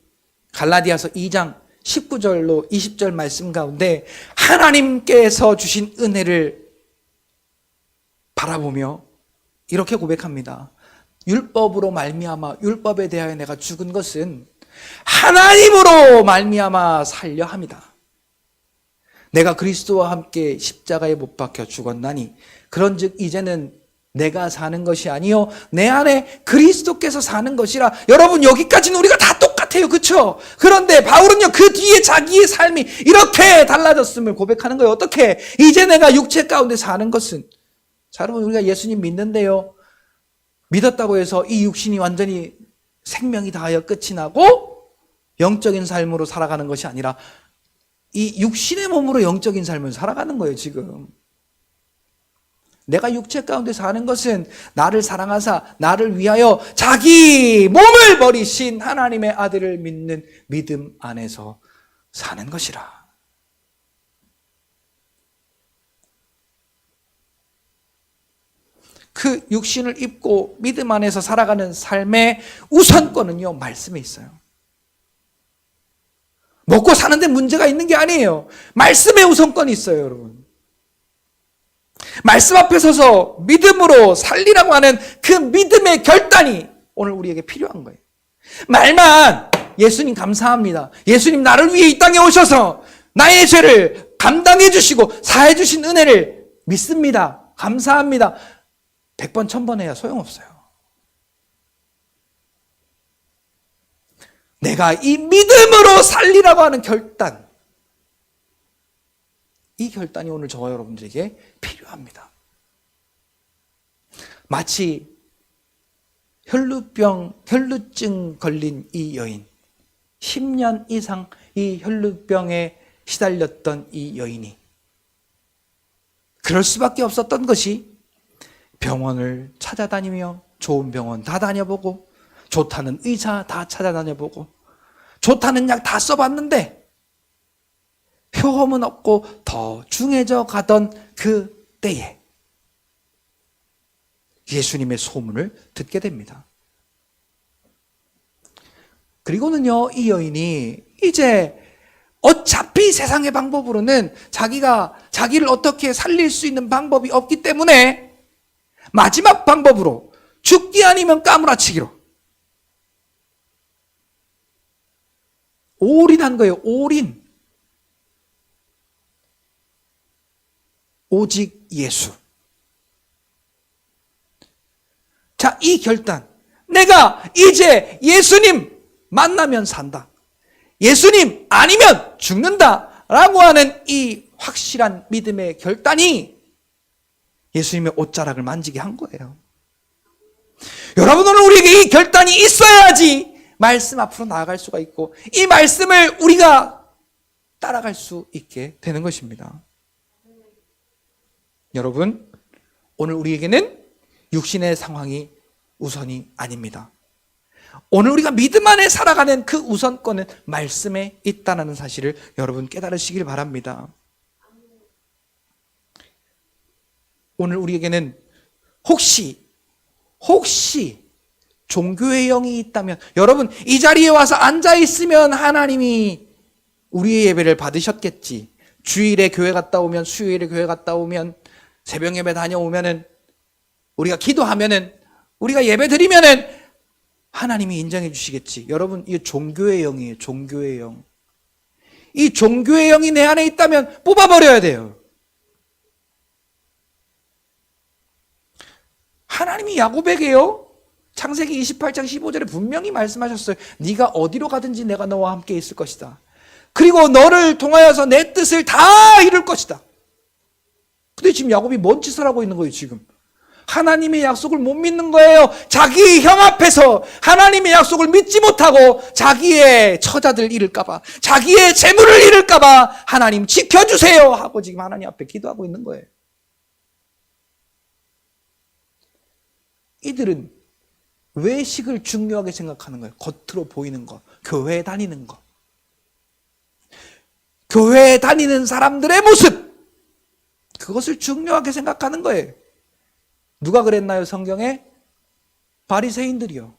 갈라디아서 2장 19절로 20절 말씀 가운데 하나님께서 주신 은혜를 바라보며 이렇게 고백합니다. 율법으로 말미암아 율법에 대하여 내가 죽은 것은 하나님으로 말미암아 살려 함이다. 내가 그리스도와 함께 십자가에 못 박혀 죽었나니 그런즉 이제는 내가 사는 것이 아니요 내 안에 그리스도께서 사는 것이라. 여러분, 여기까지는 우리가 다 똑같아요. 그렇죠? 그런데 바울은요, 그 뒤에 자기의 삶이 이렇게 달라졌음을 고백하는 거예요. 어떻게? 이제 내가 육체 가운데 사는 것은, 자, 여러분, 우리가 예수님 믿는데요, 믿었다고 해서 이 육신이 완전히 생명이 다하여 끝이 나고 영적인 삶으로 살아가는 것이 아니라 이 육신의 몸으로 영적인 삶을 살아가는 거예요. 지금 내가 육체 가운데 사는 것은 나를 사랑하사 나를 위하여 자기 몸을 버리신 하나님의 아들을 믿는 믿음 안에서 사는 것이라. 그 육신을 입고 믿음 안에서 살아가는 삶의 우선권은요, 말씀에 있어요. 먹고 사는데 문제가 있는 게 아니에요. 말씀에 우선권이 있어요, 여러분. 말씀 앞에 서서 믿음으로 살리라고 하는 그 믿음의 결단이 오늘 우리에게 필요한 거예요. 말만 예수님 감사합니다, 예수님 나를 위해 이 땅에 오셔서 나의 죄를 감당해 주시고 사해 주신 은혜를 믿습니다, 감사합니다, 100번 1000번 해야 소용없어요. 내가 이 믿음으로 살리라고 하는 결단, 이 결단이 오늘 저와 여러분들에게 필요합니다. 마치 혈루증 걸린 이 여인, 10년 이상 이 혈루병에 시달렸던 이 여인이 그럴 수밖에 없었던 것이 병원을 찾아다니며 좋은 병원 다 다녀보고 좋다는 의사 다 찾아다녀보고 좋다는 약 다 써봤는데 효험은 없고 더 중해져 가던 그 때에 예수님의 소문을 듣게 됩니다. 그리고는요, 이 여인이 이제 어차피 세상의 방법으로는 자기를 어떻게 살릴 수 있는 방법이 없기 때문에 마지막 방법으로 죽기 아니면 까무라치기로 올인한 거예요. 올인. 오직 예수. 자, 이 결단. 내가 이제 예수님 만나면 산다, 예수님 아니면 죽는다 라고 하는 이 확실한 믿음의 결단이 예수님의 옷자락을 만지게 한 거예요. 여러분, 오늘 우리에게 이 결단이 있어야지 말씀 앞으로 나아갈 수가 있고 이 말씀을 우리가 따라갈 수 있게 되는 것입니다. 여러분, 오늘 우리에게는 육신의 상황이 우선이 아닙니다. 오늘 우리가 믿음 안에 살아가는 그 우선권은 말씀에 있다는 사실을 여러분 깨달으시길 바랍니다. 오늘 우리에게는 혹시 종교의 영이 있다면, 여러분 이 자리에 와서 앉아 있으면 하나님이 우리의 예배를 받으셨겠지. 주일에 교회 갔다 오면, 수요일에 교회 갔다 오면, 새벽 예배 다녀오면은, 우리가 기도하면은, 우리가 예배 드리면은 하나님이 인정해 주시겠지. 여러분, 이 종교의 영이에요. 종교의 영. 이 종교의 영이 내 안에 있다면 뽑아버려야 돼요. 하나님이 야곱에게요, 창세기 28장 15절에 분명히 말씀하셨어요. 네가 어디로 가든지 내가 너와 함께 있을 것이다. 그리고 너를 통하여서 내 뜻을 다 이룰 것이다. 근데 지금 야곱이 뭔 짓을 하고 있는 거예요, 지금? 하나님의 약속을 못 믿는 거예요. 자기 형 앞에서 하나님의 약속을 믿지 못하고 자기의 처자들 잃을까봐, 자기의 재물을 잃을까봐 하나님 지켜주세요 하고 지금 하나님 앞에 기도하고 있는 거예요. 이들은 외식을 중요하게 생각하는 거예요. 겉으로 보이는 거, 교회에 다니는 거. 교회에 다니는 사람들의 모습, 그것을 중요하게 생각하는 거예요. 누가 그랬나요, 성경에? 바리새인들이요.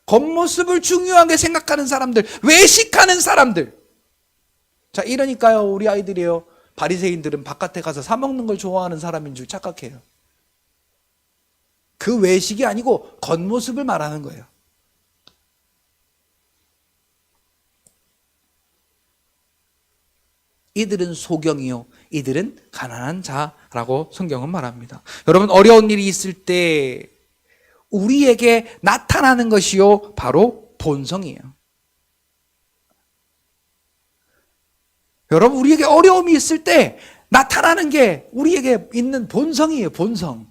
겉모습을 중요하게 생각하는 사람들, 외식하는 사람들. 자, 이러니까요, 우리 아이들이요, 바리새인들은 바깥에 가서 사 먹는 걸 좋아하는 사람인 줄 착각해요. 그 외식이 아니고 겉모습을 말하는 거예요. 이들은 소경이요, 이들은 가난한 자라고 성경은 말합니다. 여러분, 어려운 일이 있을 때 우리에게 나타나는 것이요, 바로 본성이에요. 여러분, 우리에게 어려움이 있을 때 나타나는 게 우리에게 있는 본성이에요. 본성.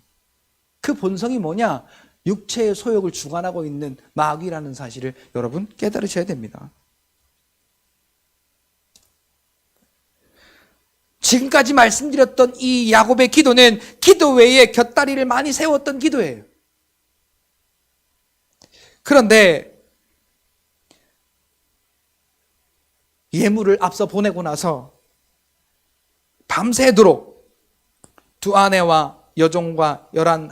그 본성이 뭐냐? 육체의 소욕을 주관하고 있는 마귀라는 사실을 여러분 깨달으셔야 됩니다. 지금까지 말씀드렸던 이 야곱의 기도는 기도 외에 곁다리를 많이 세웠던 기도예요. 그런데 예물을 앞서 보내고 나서 밤새도록 두 아내와 여종과 11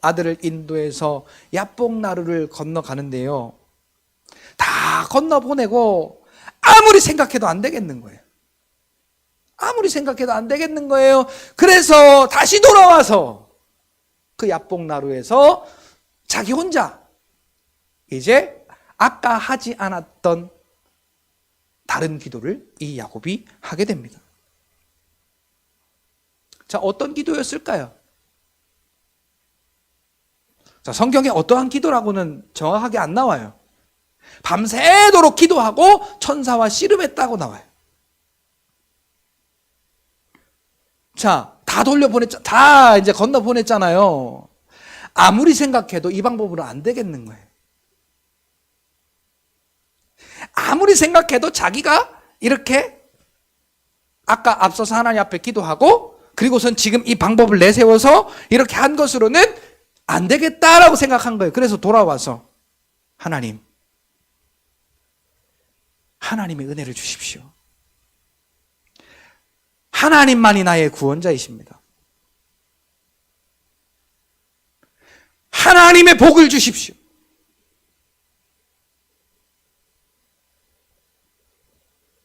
아들을 인도해서 야복나루를 건너가는데요, 다 건너보내고 아무리 생각해도 안 되겠는 거예요. 아무리 생각해도 안 되겠는 거예요. 그래서 다시 돌아와서 그 야복나루에서 자기 혼자 이제 아까 하지 않았던 다른 기도를 이 야곱이 하게 됩니다. 자, 어떤 기도였을까요? 자, 성경에 어떠한 기도라고는 정확하게 안 나와요. 밤새도록 기도하고 천사와 씨름했다고 나와요. 자, 다 다 이제 건너 보냈잖아요. 아무리 생각해도 이 방법으로 안 되겠는 거예요. 아무리 생각해도 자기가 이렇게 아까 앞서서 하나님 앞에 기도하고 그리고선 지금 이 방법을 내세워서 이렇게 한 것으로는 안 되겠다라고 생각한 거예요. 그래서 돌아와서 하나님의 은혜를 주십시오. 하나님만이 나의 구원자이십니다. 하나님의 복을 주십시오.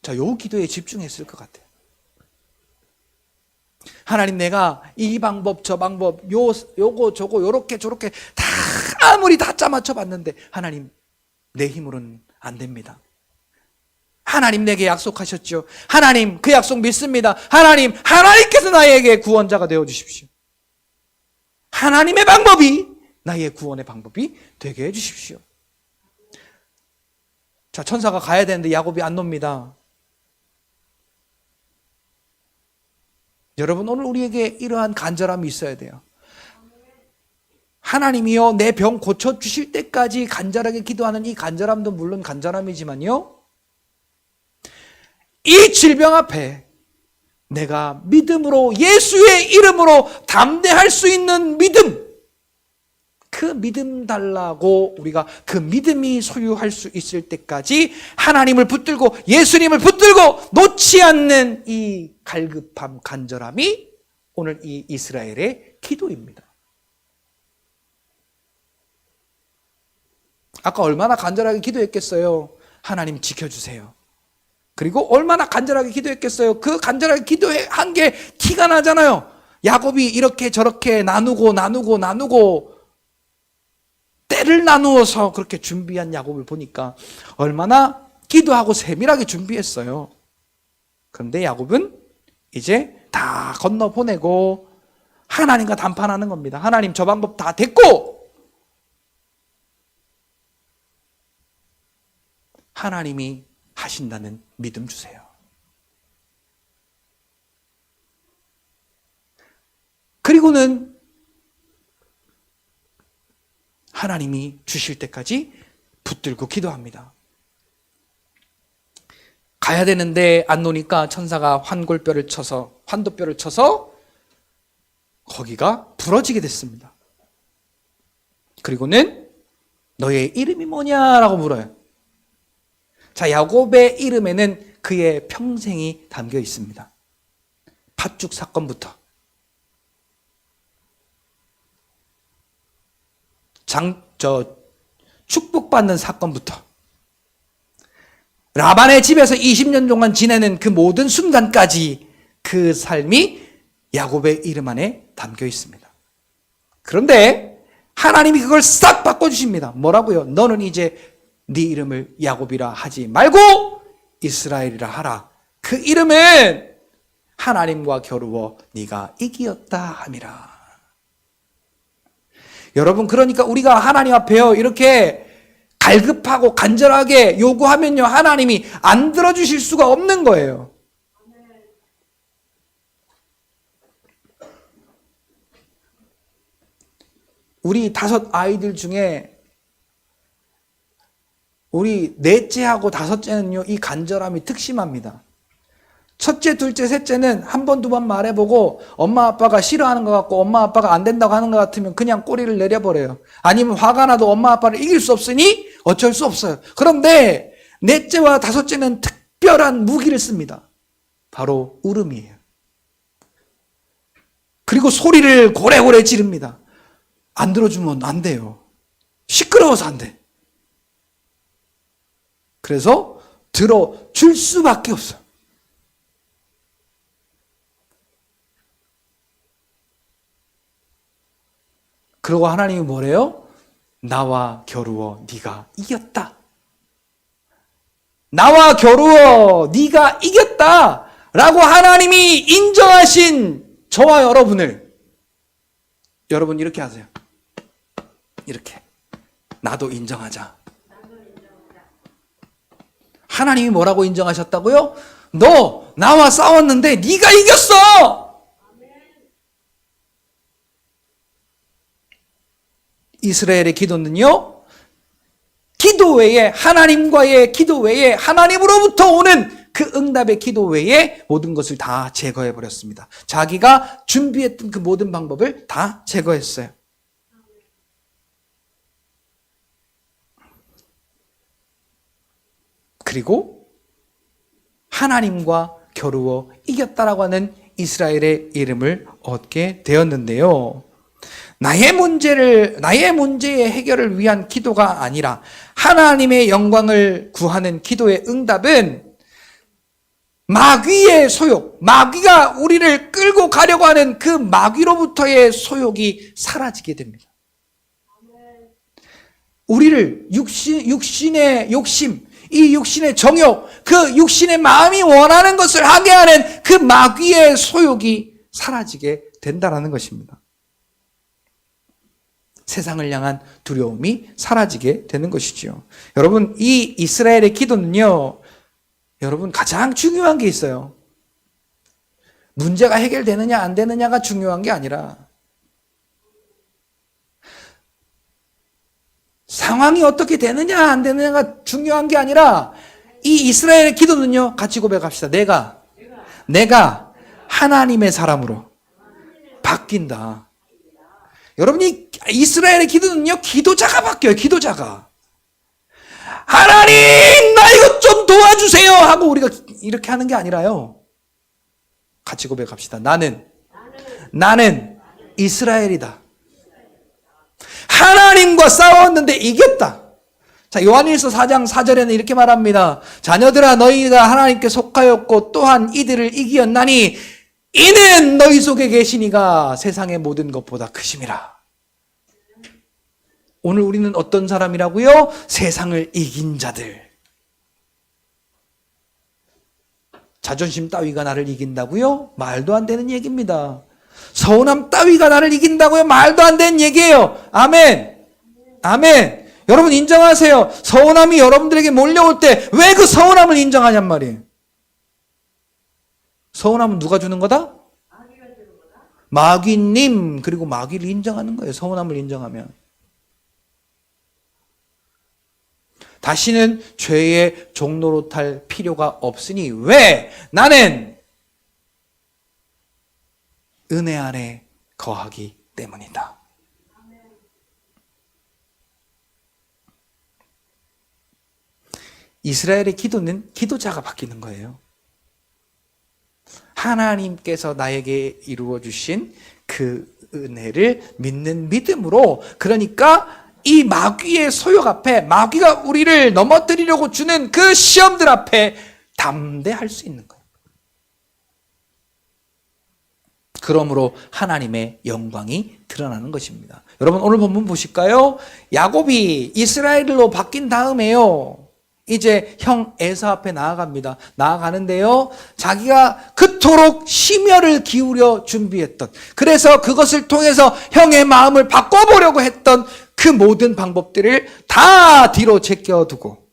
자, 요 기도에 집중했을 것 같아요. 하나님, 내가 이 방법 저 방법 요거 저거 요렇게 저렇게 다 아무리 다 짜맞춰 봤는데 하나님, 내 힘으로는 안 됩니다. 하나님 내게 약속하셨죠. 하나님, 그 약속 믿습니다. 하나님, 하나님께서 나에게 구원자가 되어 주십시오. 하나님의 방법이 나의 구원의 방법이 되게 해 주십시오. 자, 천사가 가야 되는데 야곱이 안 놉니다. 여러분, 오늘 우리에게 이러한 간절함이 있어야 돼요. 하나님이요, 내 병 고쳐주실 때까지 간절하게 기도하는 이 간절함도 물론 간절함이지만요, 이 질병 앞에 내가 믿음으로, 예수의 이름으로 담대할 수 있는 믿음, 그 믿음 달라고 우리가 그 믿음이 소유할 수 있을 때까지 하나님을 붙들고 예수님을 붙들고 놓지 않는 이 갈급함, 간절함이 오늘 이 이스라엘의 기도입니다. 아까 얼마나 간절하게 기도했겠어요. 하나님 지켜주세요. 그리고 얼마나 간절하게 기도했겠어요. 그 간절하게 기도한 게 티가 나잖아요. 야곱이 이렇게 저렇게 나누고 때를 나누어서 그렇게 준비한 야곱을 보니까 얼마나 기도하고 세밀하게 준비했어요. 그런데 야곱은 이제 다 건너보내고 하나님과 담판하는 겁니다. 하나님, 저 방법 다 됐고 하나님이 하신다는 믿음 주세요. 그리고는 하나님이 주실 때까지 붙들고 기도합니다. 가야 되는데 안 노니까 천사가 환도뼈를 쳐서 거기가 부러지게 됐습니다. 그리고는 너의 이름이 뭐냐라고 물어요. 자, 야곱의 이름에는 그의 평생이 담겨 있습니다. 팥죽 사건부터 축복받는 사건부터 라반의 집에서 20년 동안 지내는 그 모든 순간까지 그 삶이 야곱의 이름 안에 담겨 있습니다. 그런데 하나님이 그걸 싹 바꿔주십니다. 뭐라고요? 너는 이제 네 이름을 야곱이라 하지 말고 이스라엘이라 하라. 그 이름은 하나님과 겨루어 네가 이기었다 함이라. 여러분, 그러니까 우리가 하나님 앞에요 이렇게 갈급하고 간절하게 요구하면요 하나님이 안 들어주실 수가 없는 거예요. 우리 5 아이들 중에 우리 넷째하고 5째는요 이 간절함이 특심합니다. 첫째, 둘째, 셋째는 한 번, 2번 말해보고 엄마 아빠가 싫어하는 것 같고 엄마 아빠가 안 된다고 하는 것 같으면 그냥 꼬리를 내려버려요. 아니면 화가 나도 엄마 아빠를 이길 수 없으니 어쩔 수 없어요. 그런데 넷째와 5째는 특별한 무기를 씁니다. 바로 울음이에요. 그리고 소리를 고래고래 지릅니다. 안 들어주면 안 돼요. 시끄러워서 안 돼. 그래서 들어줄 수밖에 없어요. 그리고 하나님이 뭐래요? 나와 겨루어 네가 이겼다. 나와 겨루어 네가 이겼다 라고 하나님이 인정하신 저와 여러분을 여러분 이렇게 하세요. 이렇게 나도 인정하자. 하나님이 뭐라고 인정하셨다고요? 너 나와 싸웠는데 네가 이겼어. 이스라엘의 기도는요, 기도 외에 하나님과의 기도 외에 하나님으로부터 오는 그 응답의 기도 외에 모든 것을 다 제거해 버렸습니다. 자기가 준비했던 그 모든 방법을 다 제거했어요. 그리고 하나님과 겨루어 이겼다라고 하는 이스라엘의 이름을 얻게 되었는데요. 나의 문제의 해결을 위한 기도가 아니라 하나님의 영광을 구하는 기도의 응답은 마귀의 소욕, 마귀가 우리를 끌고 가려고 하는 그 마귀로부터의 소욕이 사라지게 됩니다. 우리를 육신의 욕심, 이 육신의 정욕, 그 육신의 마음이 원하는 것을 하게 하는 그 마귀의 소욕이 사라지게 된다는 것입니다. 세상을 향한 두려움이 사라지게 되는 것이죠. 여러분, 이 이스라엘의 기도는요, 여러분 가장 중요한 게 있어요. 문제가 해결되느냐 안 되느냐가 중요한 게 아니라 상황이 어떻게 되느냐 안 되느냐가 중요한 게 아니라 이 이스라엘의 기도는요, 같이 고백합시다. 내가 하나님의 사람으로 바뀐다. 여러분이 이스라엘의 기도는요, 기도자가 바뀌어요. 기도자가. 하나님, 나 이것 좀 도와주세요 하고 우리가 이렇게 하는 게 아니라요. 같이 고백합시다. 나는 이스라엘이다. 하나님과 싸웠는데 이겼다. 자, 요한일서 4장 4절에는 이렇게 말합니다. 자녀들아, 너희가 하나님께 속하였고 또한 이들을 이기었나니 이는 너희 속에 계시니가 세상의 모든 것보다 크심이라. 오늘 우리는 어떤 사람이라고요? 세상을 이긴 자들. 자존심 따위가 나를 이긴다고요? 말도 안 되는 얘기입니다. 서운함 따위가 나를 이긴다고요? 말도 안 되는 얘기예요. 아멘. 아멘. 여러분 인정하세요. 서운함이 여러분들에게 몰려올 때 왜 그 서운함을 인정하냔 말이에요. 서운함은 누가 주는 거다? 마귀님. 그리고 마귀를 인정하는 거예요. 서운함을 인정하면. 다시는 죄의 종로로 탈 필요가 없으니 왜? 나는 은혜 안에 거하기 때문이다. 이스라엘의 기도는 기도자가 바뀌는 거예요. 하나님께서 나에게 이루어 주신 그 은혜를 믿는 믿음으로, 그러니까 이 마귀의 소욕 앞에, 마귀가 우리를 넘어뜨리려고 주는 그 시험들 앞에 담대할 수 있는 거예요. 그러므로 하나님의 영광이 드러나는 것입니다. 여러분, 오늘 본문 보실까요? 야곱이 이스라엘로 바뀐 다음에요, 이제 형 에서 앞에 나아갑니다. 나아가는데요, 자기가 그토록 심혈을 기울여 준비했던, 그래서 그것을 통해서 형의 마음을 바꿔보려고 했던 그 모든 방법들을 다 뒤로 제껴두고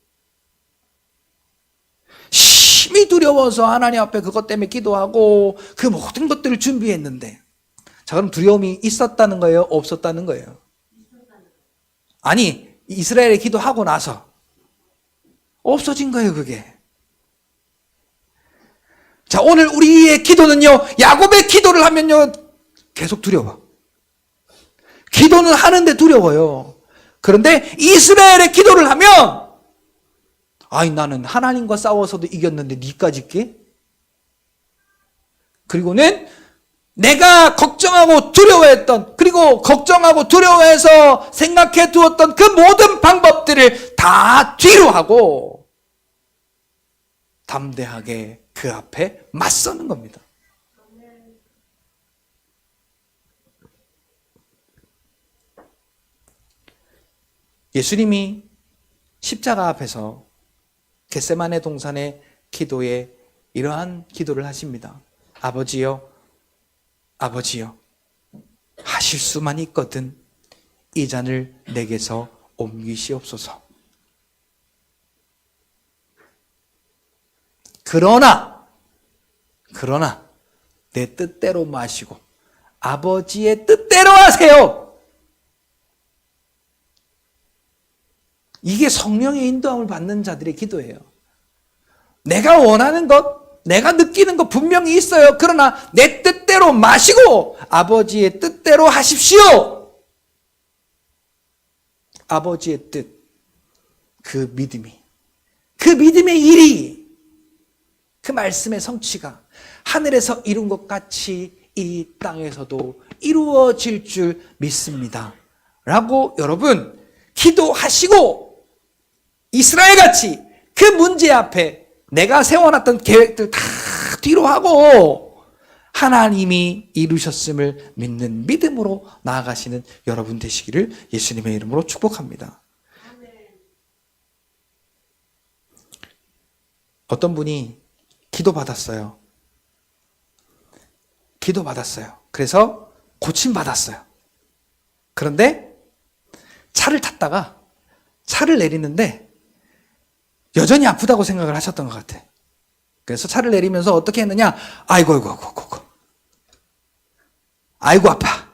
심히 두려워서 하나님 앞에 그것 때문에 기도하고 그 모든 것들을 준비했는데, 자, 그럼 두려움이 있었다는 거예요? 없었다는 거예요? 아니, 이스라엘에 기도하고 나서 없어진 거예요, 그게. 자, 오늘 우리의 기도는요, 야곱의 기도를 하면요, 계속 두려워. 기도는 하는데 두려워요. 그런데 이스라엘의 기도를 하면, 아이, 나는 하나님과 싸워서도 이겼는데 니까지 깨? 그리고는 내가 걱정하고 두려워했던, 그리고 걱정하고 두려워해서 생각해 두었던 그 모든 방법들을 다 뒤로 하고 담대하게 그 앞에 맞서는 겁니다. 예수님이 십자가 앞에서 겟세마네 동산의 기도에 이러한 기도를 하십니다. 아버지여, 아버지여, 하실 수만 있거든 이 잔을 내게서 옮기시옵소서. 그러나 내 뜻대로 마시고 아버지의 뜻대로 하세요. 이게 성령의 인도함을 받는 자들의 기도예요. 내가 원하는 것, 내가 느끼는 것 분명히 있어요. 그러나 내 뜻대로 마시고 아버지의 뜻대로 하십시오. 아버지의 뜻, 그 믿음의 일이, 그 말씀의 성취가 하늘에서 이룬 것 같이 이 땅에서도 이루어질 줄 믿습니다. 라고 여러분 기도하시고, 이스라엘 같이 그 문제 앞에 내가 세워놨던 계획들 다 뒤로 하고 하나님이 이루셨음을 믿는 믿음으로 나아가시는 여러분 되시기를 예수님의 이름으로 축복합니다. 어떤 분이 기도받았어요. 그래서 고침받았어요. 그런데 차를 탔다가 차를 내리는데 여전히 아프다고 생각을 하셨던 것 같아. 그래서 차를 내리면서 어떻게 했느냐? 아이고 아파.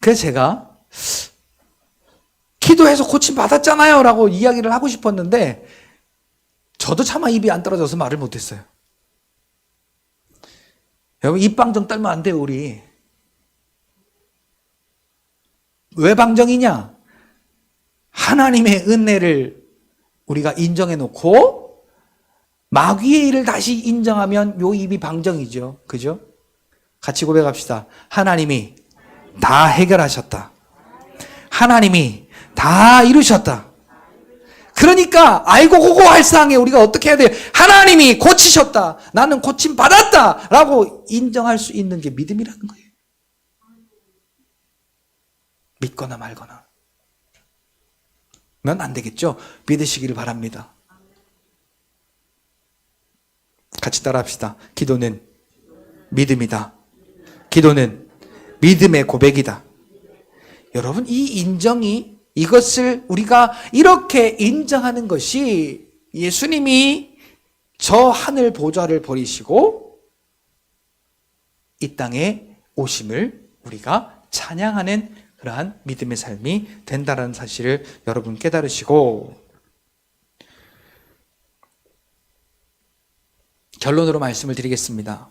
그래서 제가 기도해서 고침 받았잖아요 라고 이야기를 하고 싶었는데 저도 차마 입이 안 떨어져서 말을 못했어요. 여러분, 입방정 떨면 안 돼요, 우리. 왜 방정이냐? 하나님의 은혜를 우리가 인정해 놓고 마귀의 일을 다시 인정하면 요 입이 방정이죠. 그죠? 같이 고백합시다. 하나님이 다 해결하셨다. 하나님이 다 이루셨다. 그러니까 알고 고고 할 상황에 우리가 어떻게 해야 돼요? 하나님이 고치셨다. 나는 고침 받았다. 라고 인정할 수 있는 게 믿음이라는 거예요. 믿거나 말거나. 면 안 되겠죠? 믿으시기를 바랍니다. 같이 따라합시다. 기도는 믿음이다. 기도는 믿음의 고백이다. 여러분, 이 인정이, 이것을 우리가 이렇게 인정하는 것이 예수님이 저 하늘 보좌를 버리시고 이 땅에 오심을 우리가 찬양하는 그러한 믿음의 삶이 된다는 사실을 여러분 깨달으시고, 결론으로 말씀을 드리겠습니다.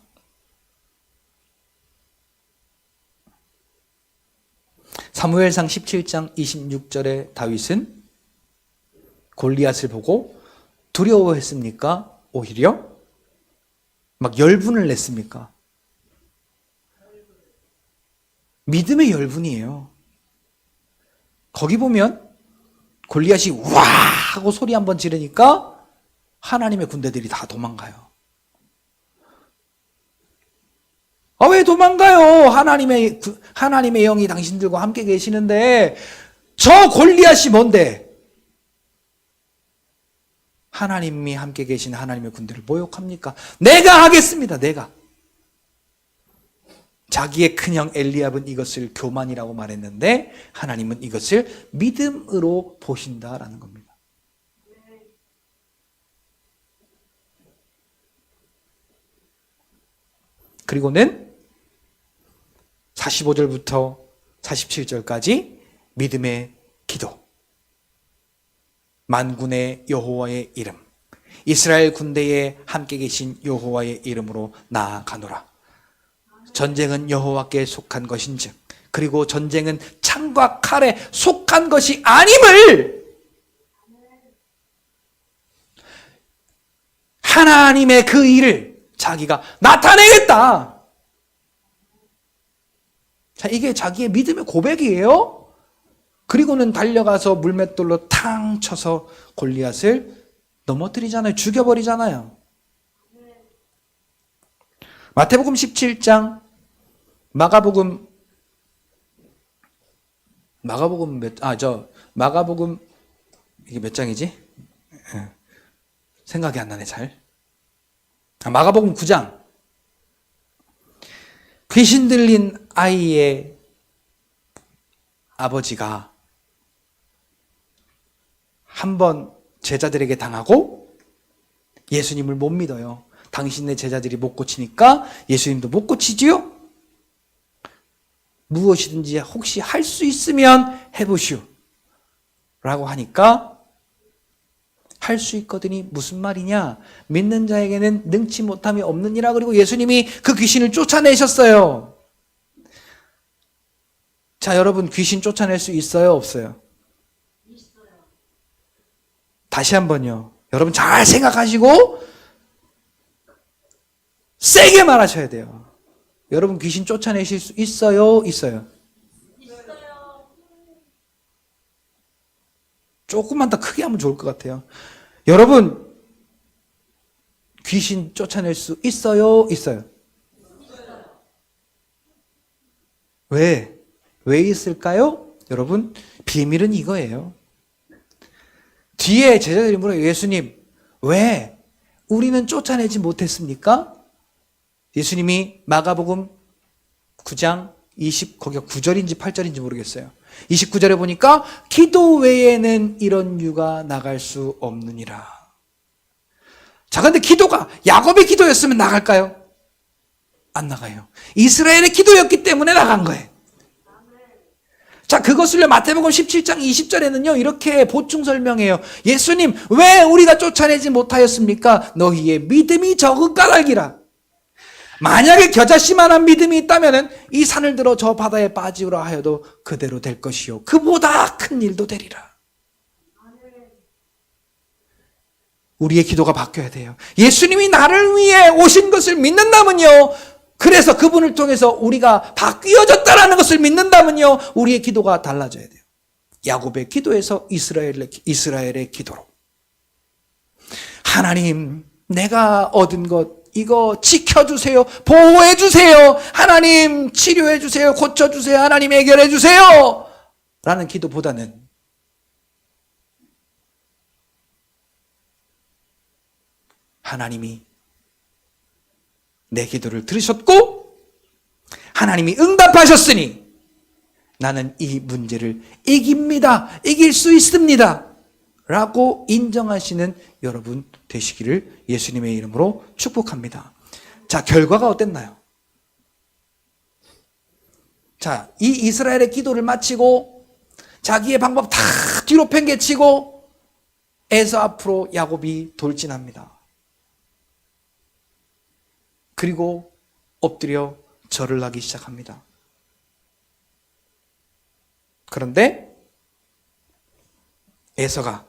사무엘상 17장 26절에 다윗은 골리앗을 보고 두려워했습니까? 오히려 막 열분을 냈습니까? 믿음의 열분이에요. 거기 보면 골리앗이 와 하고 소리 한번 지르니까 하나님의 군대들이 다 도망가요. 아, 왜 도망가요? 하나님의 영이 당신들과 함께 계시는데. 저 골리앗이 뭔데? 하나님이 함께 계신 하나님의 군대를 모욕합니까? 내가 하겠습니다. 내가. 자기의 큰형 엘리압은 이것을 교만이라고 말했는데 하나님은 이것을 믿음으로 보신다라는 겁니다. 그리고는 45절부터 47절까지 믿음의 기도, 만군의 여호와의 이름, 이스라엘 군대에 함께 계신 여호와의 이름으로 나아가노라. 전쟁은 여호와께 속한 것인즉, 그리고 전쟁은 창과 칼에 속한 것이 아님을 하나님의 그 일을 자기가 나타내겠다. 자, 이게 자기의 믿음의 고백이에요. 그리고는 달려가서 물맷돌로 탕 쳐서 골리앗을 넘어뜨리잖아요. 죽여버리잖아요. 마태복음 17장, 마가복음 이게 몇 장이지? 생각이 안 나네, 잘. 마가복음 9장. 귀신 들린 아이의 아버지가 한번 제자들에게 당하고 예수님을 못 믿어요. 당신네 제자들이 못 고치니까 예수님도 못 고치지요? 무엇이든지 혹시 할 수 있으면 해보시오 라고 하니까 할 수 있거든이 무슨 말이냐? 믿는 자에게는 능치 못함이 없느니라. 그리고 예수님이 그 귀신을 쫓아내셨어요. 자, 여러분, 귀신 쫓아낼 수 있어요? 없어요? 있어요. 다시 한번요. 여러분 잘 생각하시고 세게 말하셔야 돼요. 여러분 귀신 쫓아내실 수 있어요? 있어요? 있어요. 조금만 더 크게 하면 좋을 것 같아요. 여러분 귀신 쫓아낼 수 있어요? 있어요? 있어요. 왜? 왜 있을까요? 여러분 비밀은 이거예요. 뒤에 제자들이 물어요. 예수님, 왜 우리는 쫓아내지 못했습니까? 예수님이 마가복음 9장 거기가 9절인지 8절인지 모르겠어요. 29절에 보니까 기도 외에는 이런 유가 나갈 수 없느니라. 자, 근데 기도가 야곱의 기도였으면 나갈까요? 안 나가요. 이스라엘의 기도였기 때문에 나간 거예요. 자, 그것을 마태복음 17장 20절에는요 이렇게 보충 설명해요. 예수님, 왜 우리가 쫓아내지 못하였습니까? 너희의 믿음이 적은 까닭이라. 만약에 겨자씨만한 믿음이 있다면 이 산을 들어 저 바다에 빠지우라 하여도 그대로 될 것이요 그보다 큰 일도 되리라. 우리의 기도가 바뀌어야 돼요. 예수님이 나를 위해 오신 것을 믿는다면요, 그래서 그분을 통해서 우리가 바뀌어졌다라는 것을 믿는다면요, 우리의 기도가 달라져야 돼요. 야곱의 기도에서 이스라엘의 기도로. 하나님, 내가 얻은 것 이거 지켜주세요. 보호해주세요. 하나님 치료해주세요. 고쳐주세요. 하나님 해결해주세요. 라는 기도보다는 하나님이 내 기도를 들으셨고 하나님이 응답하셨으니 나는 이 문제를 이깁니다. 이길 수 있습니다. 라고 인정하시는 여러분 되시기를 예수님의 이름으로 축복합니다. 자, 결과가 어땠나요? 자, 이 이스라엘의 기도를 마치고 자기의 방법 다 뒤로 팽개치고 에서 앞으로 야곱이 돌진합니다. 그리고 엎드려 절을 하기 시작합니다. 그런데 에서가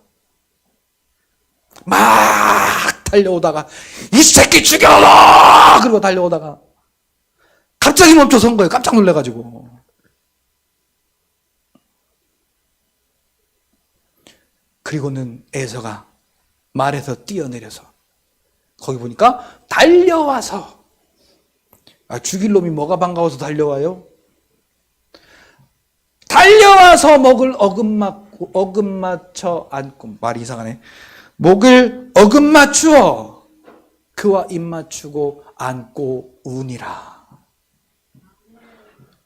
막 달려오다가 이 새끼 죽여라! 그리고 달려오다가 갑자기 멈춰선 거예요. 깜짝 놀래가지고. 그리고는 에서가 말에서 뛰어내려서 거기 보니까 달려와서 죽일 놈이 뭐가 반가워서 달려와요? 달려와서 목을 어금맞춰 안고, 말이 이상하네. 목을 어금맞추어 그와 입맞추고 안고 우니라.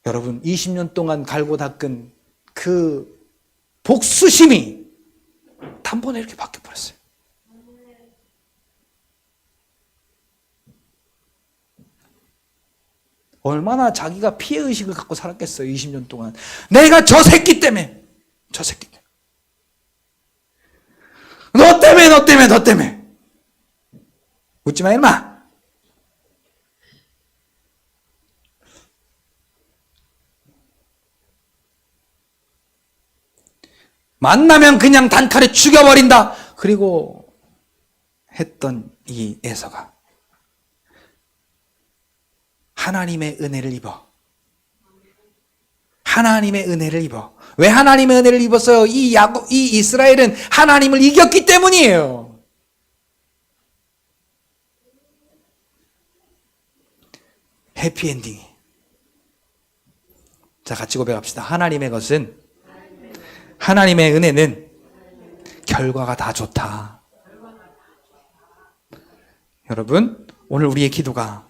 여러분, 20년 동안 갈고 닦은 그 복수심이 단번에 이렇게 바뀌어버렸어요. 얼마나 자기가 피해의식을 갖고 살았겠어요. 20년 동안. 내가 저 새끼 때문에, 저 새끼 때문에, 너 때문에 웃지 마 임마. 만나면 그냥 단칼에 죽여버린다. 그리고 했던 이 에서가 하나님의 은혜를 입어. 하나님의 은혜를 입어. 왜 하나님의 은혜를 입었어요? 이 이스라엘은 하나님을 이겼기 때문이에요. 해피엔딩이. 자, 같이 고백합시다. 하나님의 것은, 하나님의 은혜는 결과가 다 좋다. 여러분, 오늘 우리의 기도가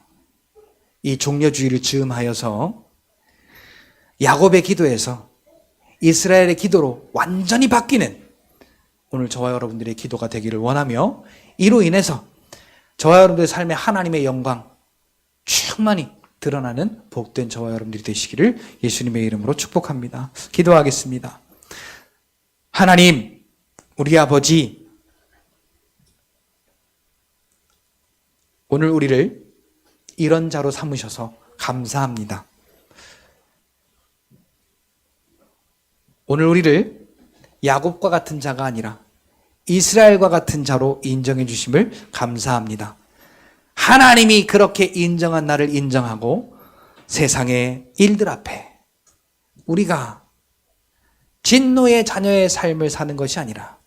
이 종려주의를 즈음하여서 야곱의 기도에서 이스라엘의 기도로 완전히 바뀌는 오늘 저와 여러분들의 기도가 되기를 원하며, 이로 인해서 저와 여러분들의 삶에 하나님의 영광 충만히 드러나는 복된 저와 여러분들이 되시기를 예수님의 이름으로 축복합니다. 기도하겠습니다. 하나님, 우리 아버지, 오늘 우리를 이런 자로 삼으셔서 감사합니다. 오늘 우리를 야곱과 같은 자가 아니라 이스라엘과 같은 자로 인정해 주심을 감사합니다. 하나님이 그렇게 인정한 나를 인정하고 세상의 일들 앞에 우리가 진노의 자녀의 삶을 사는 것이 아니라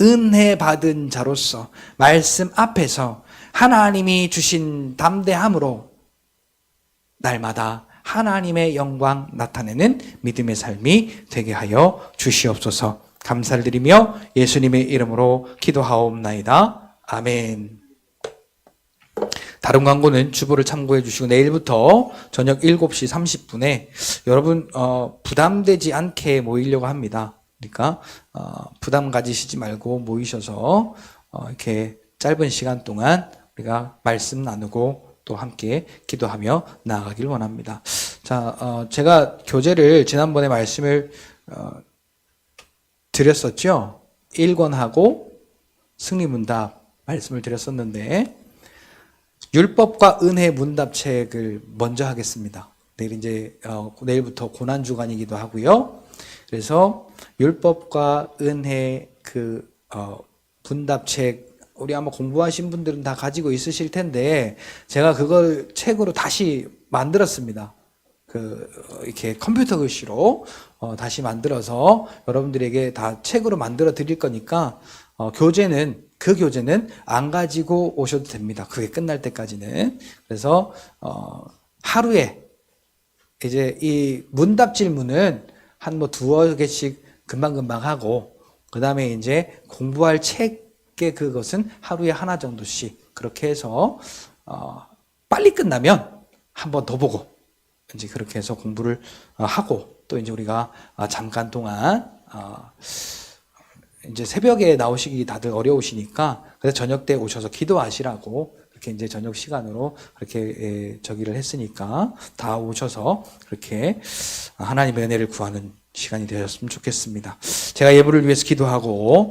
은혜 받은 자로서 말씀 앞에서 하나님이 주신 담대함으로 날마다 하나님의 영광 나타내는 믿음의 삶이 되게 하여 주시옵소서. 감사를 드리며 예수님의 이름으로 기도하옵나이다. 아멘. 다른 광고는 주보를 참고해 주시고 내일부터 저녁 7시 30분에 여러분 부담되지 않게 모이려고 합니다. 그러니까 부담 가지시지 말고 모이셔서 이렇게 짧은 시간 동안 우리가 말씀 나누고 또 함께 기도하며 나아가길 원합니다. 자, 제가 교재를 지난번에 말씀을 드렸었죠. 1권하고 승리문답 말씀을 드렸었는데 율법과 은혜 문답책을 먼저 하겠습니다. 내일부터 고난주간이기도 하고요. 그래서 율법과 은혜 문답책 우리 아마 공부하신 분들은 다 가지고 있으실 텐데 제가 그걸 책으로 다시 만들었습니다. 이렇게 컴퓨터 글씨로 다시 만들어서 여러분들에게 다 책으로 만들어 드릴 거니까 그 교재는 안 가지고 오셔도 됩니다. 그게 끝날 때까지는. 그래서 하루에 이제 이 문답 질문은 한 두어 개씩 금방금방 하고 그다음에 이제 공부할 책의 그것은 하루에 하나 정도씩 그렇게 해서 빨리 끝나면 한 번 더 보고 이제 그렇게 해서 공부를 하고 또 이제 우리가 잠깐 동안 이제 새벽에 나오시기 다들 어려우시니까 그래서 저녁 때 오셔서 기도하시라고 그렇게 이제 저녁 시간으로 그렇게 저기를 했으니까 다 오셔서 그렇게 하나님의 은혜를 구하는 시간이 되었으면 좋겠습니다. 제가 예물을 위해서 기도하고